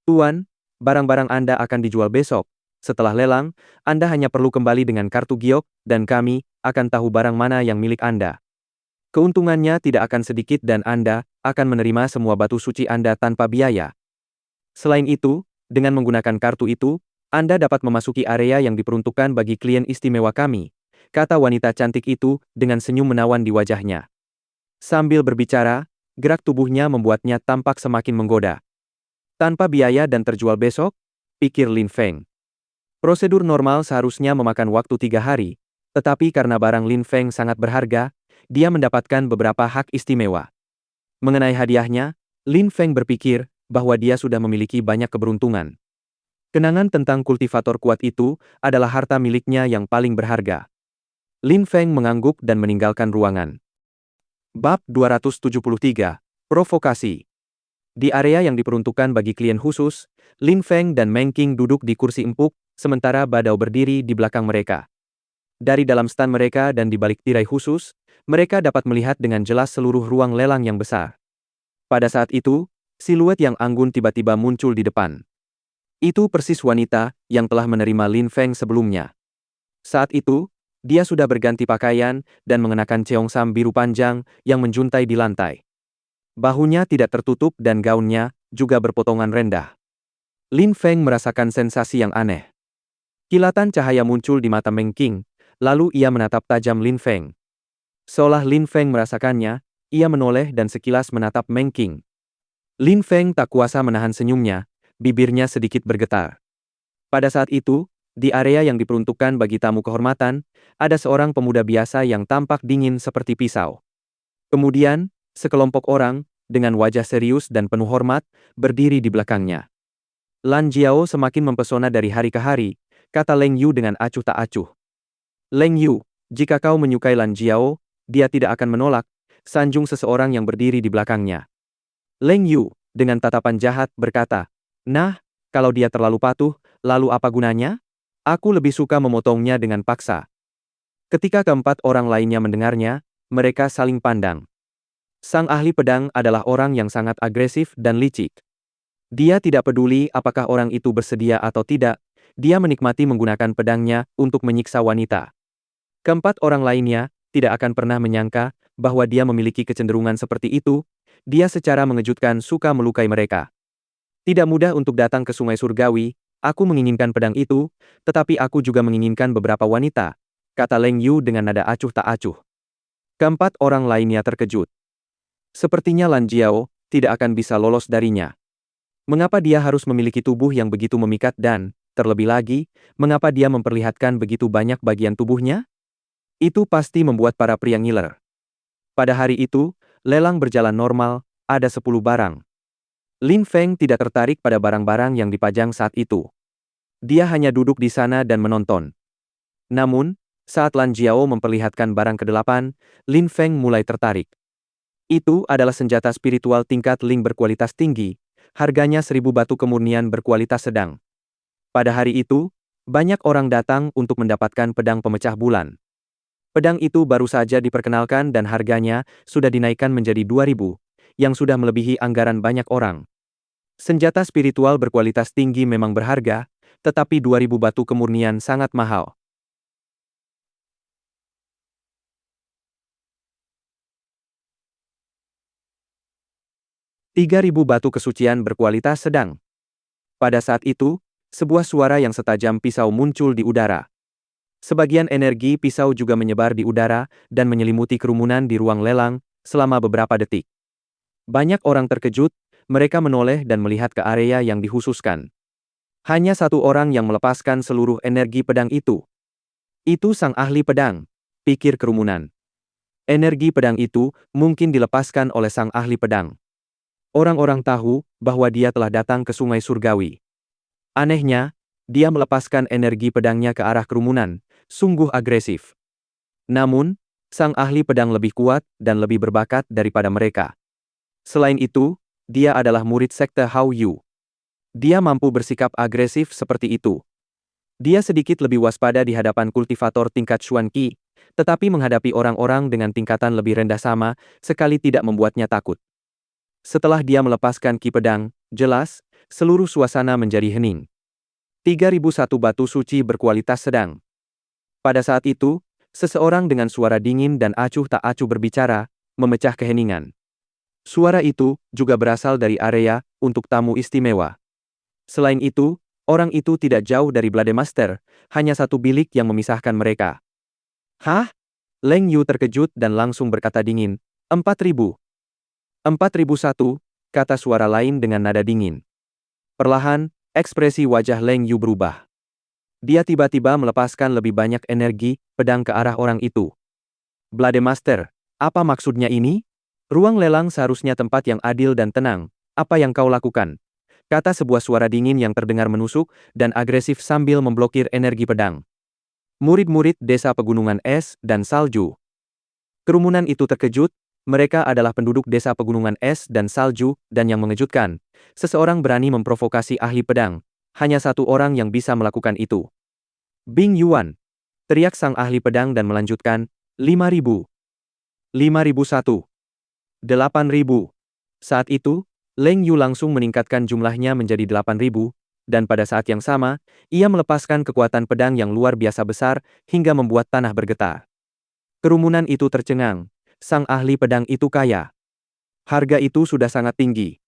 Tuan, barang-barang Anda akan dijual besok. Setelah lelang, Anda hanya perlu kembali dengan kartu giok, dan kami akan tahu barang mana yang milik Anda. Keuntungannya tidak akan sedikit dan Anda akan menerima semua batu suci Anda tanpa biaya. Selain itu, dengan menggunakan kartu itu, Anda dapat memasuki area yang diperuntukkan bagi klien istimewa kami, kata wanita cantik itu dengan senyum menawan di wajahnya. Sambil berbicara, gerak tubuhnya membuatnya tampak semakin menggoda. Tanpa biaya dan terjual besok, pikir Lin Feng. Prosedur normal seharusnya memakan waktu 3 hari, tetapi karena barang Lin Feng sangat berharga, dia mendapatkan beberapa hak istimewa. Mengenai hadiahnya, Lin Feng berpikir bahwa dia sudah memiliki banyak keberuntungan. Kenangan tentang kultivator kuat itu adalah harta miliknya yang paling berharga. Lin Feng mengangguk dan meninggalkan ruangan. Bab 273, Provokasi. Di area yang diperuntukkan bagi klien khusus, Lin Feng dan Meng Qing duduk di kursi empuk, sementara Badao berdiri di belakang mereka. Dari dalam stan mereka dan di balik tirai khusus, mereka dapat melihat dengan jelas seluruh ruang lelang yang besar. Pada saat itu, siluet yang anggun tiba-tiba muncul di depan. Itu persis wanita yang telah menerima Lin Feng sebelumnya. Saat itu, dia sudah berganti pakaian dan mengenakan cheongsam biru panjang yang menjuntai di lantai. Bahunya tidak tertutup dan gaunnya juga berpotongan rendah. Lin Feng merasakan sensasi yang aneh. Kilatan cahaya muncul di mata Meng Qing, lalu ia menatap tajam Lin Feng. Seolah Lin Feng merasakannya, ia menoleh dan sekilas menatap Meng Qing. Lin Feng tak kuasa menahan senyumnya, bibirnya sedikit bergetar. Pada saat itu, di area yang diperuntukkan bagi tamu kehormatan, ada seorang pemuda biasa yang tampak dingin seperti pisau. Kemudian, sekelompok orang, dengan wajah serius dan penuh hormat, berdiri di belakangnya. Lan Jiao semakin mempesona dari hari ke hari, kata Leng Yu dengan acuh tak acuh. Leng Yu, jika kau menyukai Lan Jiao, dia tidak akan menolak, sanjung seseorang yang berdiri di belakangnya. Leng Yu, dengan tatapan jahat, berkata, "Nah, kalau dia terlalu patuh, lalu apa gunanya? Aku lebih suka memotongnya dengan paksa." Ketika keempat orang lainnya mendengarnya, mereka saling pandang. Sang ahli pedang adalah orang yang sangat agresif dan licik. Dia tidak peduli apakah orang itu bersedia atau tidak, dia menikmati menggunakan pedangnya untuk menyiksa wanita. Keempat orang lainnya tidak akan pernah menyangka bahwa dia memiliki kecenderungan seperti itu, dia secara mengejutkan suka melukai mereka. Tidak mudah untuk datang ke Sungai Surgawi, aku menginginkan pedang itu, tetapi aku juga menginginkan beberapa wanita, kata Leng Yu dengan nada acuh tak acuh. Keempat orang lainnya terkejut. Sepertinya Lan Jiao tidak akan bisa lolos darinya. Mengapa dia harus memiliki tubuh yang begitu memikat dan, terlebih lagi, mengapa dia memperlihatkan begitu banyak bagian tubuhnya? Itu pasti membuat para pria ngiler. Pada hari itu, lelang berjalan normal, ada 10 barang. Lin Feng tidak tertarik pada barang-barang yang dipajang saat itu. Dia hanya duduk di sana dan menonton. Namun, saat Lan Jiao memperlihatkan barang ke-8, Lin Feng mulai tertarik. Itu adalah senjata spiritual tingkat Ling berkualitas tinggi, harganya 1000 batu kemurnian berkualitas sedang. Pada hari itu, banyak orang datang untuk mendapatkan pedang pemecah bulan. Pedang itu baru saja diperkenalkan dan harganya sudah dinaikkan menjadi 2000, yang sudah melebihi anggaran banyak orang. Senjata spiritual berkualitas tinggi memang berharga, tetapi 2000 batu kemurnian sangat mahal. "3.000 batu kesucian berkualitas sedang." Pada saat itu, sebuah suara yang setajam pisau muncul di udara. Sebagian energi pisau juga menyebar di udara dan menyelimuti kerumunan di ruang lelang selama beberapa detik. Banyak orang terkejut, mereka menoleh dan melihat ke area yang dikhususkan. Hanya satu orang yang melepaskan seluruh energi pedang itu. Itu sang ahli pedang, pikir kerumunan. Energi pedang itu mungkin dilepaskan oleh sang ahli pedang. Orang-orang tahu bahwa dia telah datang ke Sungai Surgawi. Anehnya, dia melepaskan energi pedangnya ke arah kerumunan, sungguh agresif. Namun, sang ahli pedang lebih kuat dan lebih berbakat daripada mereka. Selain itu, dia adalah murid sekte Hao Yu. Dia mampu bersikap agresif seperti itu. Dia sedikit lebih waspada di hadapan kultivator tingkat Xuan Qi, tetapi menghadapi orang-orang dengan tingkatan lebih rendah sama sekali tidak membuatnya takut. Setelah dia melepaskan ki pedang, jelas, seluruh suasana menjadi hening. 3001 batu suci berkualitas sedang. Pada saat itu, seseorang dengan suara dingin dan acuh tak acuh berbicara, memecah keheningan. Suara itu juga berasal dari area untuk tamu istimewa. Selain itu, orang itu tidak jauh dari Blade Master, hanya satu bilik yang memisahkan mereka. Hah? Leng Yu terkejut dan langsung berkata dingin, 4.000. 4.001, kata suara lain dengan nada dingin. Perlahan, ekspresi wajah Leng Yu berubah. Dia tiba-tiba melepaskan lebih banyak energi pedang ke arah orang itu. Blade Master, apa maksudnya ini? Ruang lelang seharusnya tempat yang adil dan tenang. Apa yang kau lakukan? Kata sebuah suara dingin yang terdengar menusuk dan agresif sambil memblokir energi pedang. Murid-murid desa pegunungan es dan salju. Kerumunan itu terkejut, mereka adalah penduduk desa pegunungan es dan salju, dan yang mengejutkan, seseorang berani memprovokasi ahli pedang. Hanya satu orang yang bisa melakukan itu. Bing Yuan, teriak sang ahli pedang dan melanjutkan, 5.000. 5.001. 8.000. Saat itu, Leng Yu langsung meningkatkan jumlahnya menjadi 8.000, dan pada saat yang sama, ia melepaskan kekuatan pedang yang luar biasa besar hingga membuat tanah bergetar. Kerumunan itu tercengang. Sang ahli pedang itu kaya. Harga itu sudah sangat tinggi.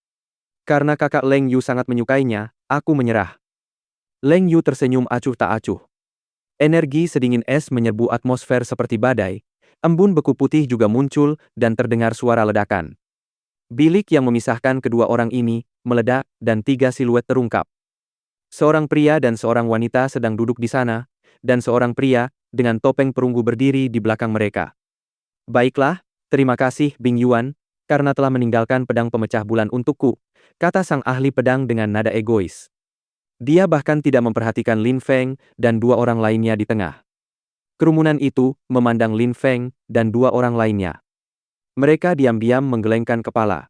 Karena kakak Leng Yu sangat menyukainya, aku menyerah. Leng Yu tersenyum acuh tak acuh. Energi sedingin es menyerbu atmosfer seperti badai. Embun beku putih juga muncul dan terdengar suara ledakan. Bilik yang memisahkan kedua orang ini meledak dan 3 siluet terungkap. Seorang pria dan seorang wanita sedang duduk di sana, dan seorang pria dengan topeng perunggu berdiri di belakang mereka. Baiklah, terima kasih Bing Yuan, karena telah meninggalkan pedang pemecah bulan untukku, kata sang ahli pedang dengan nada egois. Dia bahkan tidak memperhatikan Lin Feng dan dua orang lainnya di tengah. Kerumunan itu memandang Lin Feng dan dua orang lainnya. Mereka diam-diam menggelengkan kepala.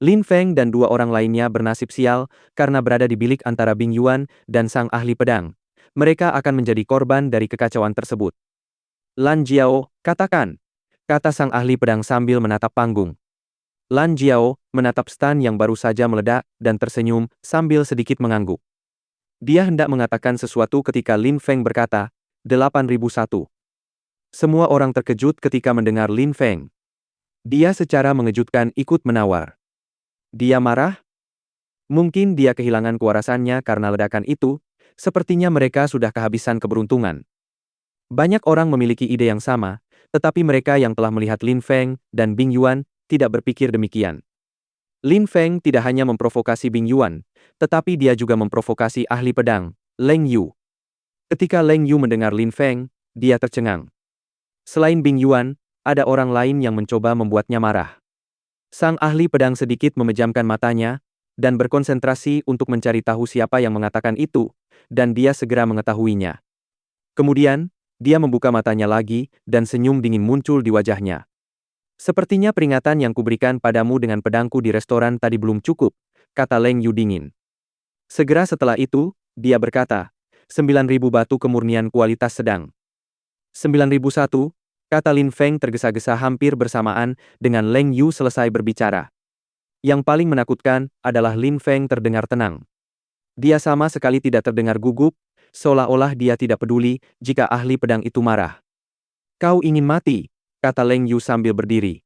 Lin Feng dan dua orang lainnya bernasib sial karena berada di bilik antara Bing Yuan dan sang ahli pedang. Mereka akan menjadi korban dari kekacauan tersebut. Lan Jiao, katakan, kata sang ahli pedang sambil menatap panggung. Lan Jiao menatap stan yang baru saja meledak dan tersenyum sambil sedikit mengangguk. Dia hendak mengatakan sesuatu ketika Lin Feng berkata, 8.001. Semua orang terkejut ketika mendengar Lin Feng. Dia secara mengejutkan ikut menawar. Dia marah? Mungkin dia kehilangan kewarasannya karena ledakan itu, sepertinya mereka sudah kehabisan keberuntungan. Banyak orang memiliki ide yang sama, tetapi mereka yang telah melihat Lin Feng dan Bing Yuan tidak berpikir demikian. Lin Feng tidak hanya memprovokasi Bing Yuan, tetapi dia juga memprovokasi ahli pedang, Leng Yu. Ketika Leng Yu mendengar Lin Feng, dia tercengang. Selain Bing Yuan, ada orang lain yang mencoba membuatnya marah. Sang ahli pedang sedikit memejamkan matanya, dan berkonsentrasi untuk mencari tahu siapa yang mengatakan itu, dan dia segera mengetahuinya. Kemudian, dia membuka matanya lagi, dan senyum dingin muncul di wajahnya. Sepertinya peringatan yang kuberikan padamu dengan pedangku di restoran tadi belum cukup, kata Leng Yu dingin. Segera setelah itu, dia berkata, 9.000 batu kemurnian kualitas sedang. 9.001, kata Lin Feng tergesa-gesa hampir bersamaan dengan Leng Yu selesai berbicara. Yang paling menakutkan adalah Lin Feng terdengar tenang. Dia sama sekali tidak terdengar gugup, seolah-olah dia tidak peduli jika ahli pedang itu marah. Kau ingin mati, kata Leng Yu sambil berdiri.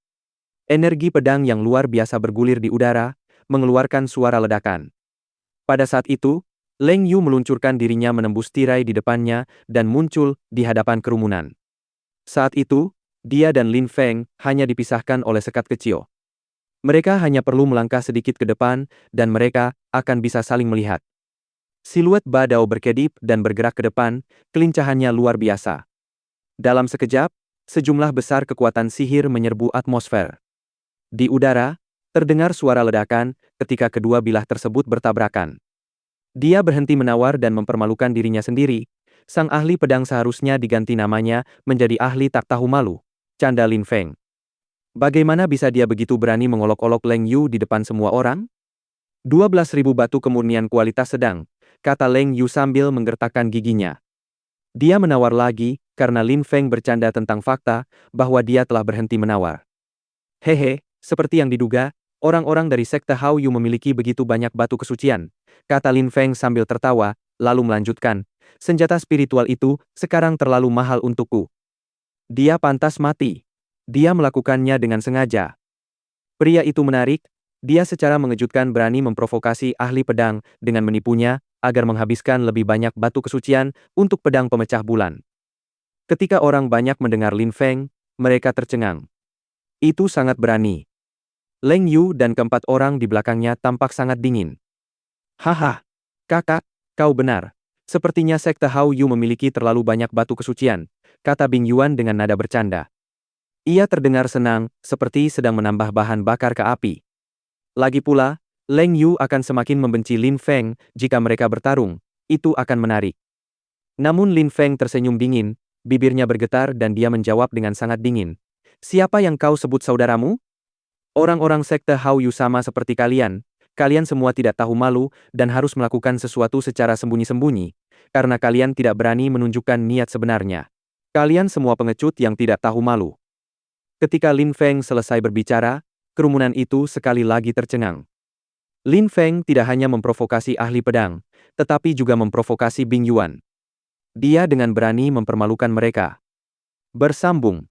Energi pedang yang luar biasa bergulir di udara, mengeluarkan suara ledakan. Pada saat itu, Leng Yu meluncurkan dirinya menembus tirai di depannya dan muncul di hadapan kerumunan. Saat itu, dia dan Lin Feng hanya dipisahkan oleh sekat kecil. Mereka hanya perlu melangkah sedikit ke depan, dan mereka akan bisa saling melihat. Siluet Badao berkedip dan bergerak ke depan, kelincahannya luar biasa. Dalam sekejap, sejumlah besar kekuatan sihir menyerbu atmosfer. Di udara, terdengar suara ledakan ketika kedua bilah tersebut bertabrakan. Dia berhenti menawar dan mempermalukan dirinya sendiri. Sang ahli pedang seharusnya diganti namanya menjadi ahli tak tahu malu, canda Lin Feng. Bagaimana bisa dia begitu berani mengolok-olok Leng Yu di depan semua orang? 12.000 batu kemurnian kualitas sedang, kata Leng Yu sambil menggertakkan giginya. Dia menawar lagi, karena Lin Feng bercanda tentang fakta bahwa dia telah berhenti menawar. Hehe, seperti yang diduga, orang-orang dari sekte Hao Yu memiliki begitu banyak batu kesucian, kata Lin Feng sambil tertawa, lalu melanjutkan, senjata spiritual itu sekarang terlalu mahal untukku. Dia pantas mati. Dia melakukannya dengan sengaja. Pria itu menarik, dia secara mengejutkan berani memprovokasi ahli pedang dengan menipunya agar menghabiskan lebih banyak batu kesucian untuk pedang pemecah bulan. Ketika orang banyak mendengar Lin Feng, mereka tercengang. Itu sangat berani. Leng Yu dan keempat orang di belakangnya tampak sangat dingin. Haha, kakak, kau benar. Sepertinya sekte Hao Yu memiliki terlalu banyak batu kesucian, kata Bing Yuan dengan nada bercanda. Ia terdengar senang, seperti sedang menambah bahan bakar ke api. Lagi pula, Leng Yu akan semakin membenci Lin Feng jika mereka bertarung, itu akan menarik. Namun Lin Feng tersenyum dingin, bibirnya bergetar dan dia menjawab dengan sangat dingin. Siapa yang kau sebut saudaramu? Orang-orang sekte Hao Yu sama seperti kalian, kalian semua tidak tahu malu dan harus melakukan sesuatu secara sembunyi-sembunyi, karena kalian tidak berani menunjukkan niat sebenarnya. Kalian semua pengecut yang tidak tahu malu. Ketika Lin Feng selesai berbicara, kerumunan itu sekali lagi tercengang. Lin Feng tidak hanya memprovokasi ahli pedang, tetapi juga memprovokasi Bing Yuan. Dia dengan berani mempermalukan mereka. Bersambung.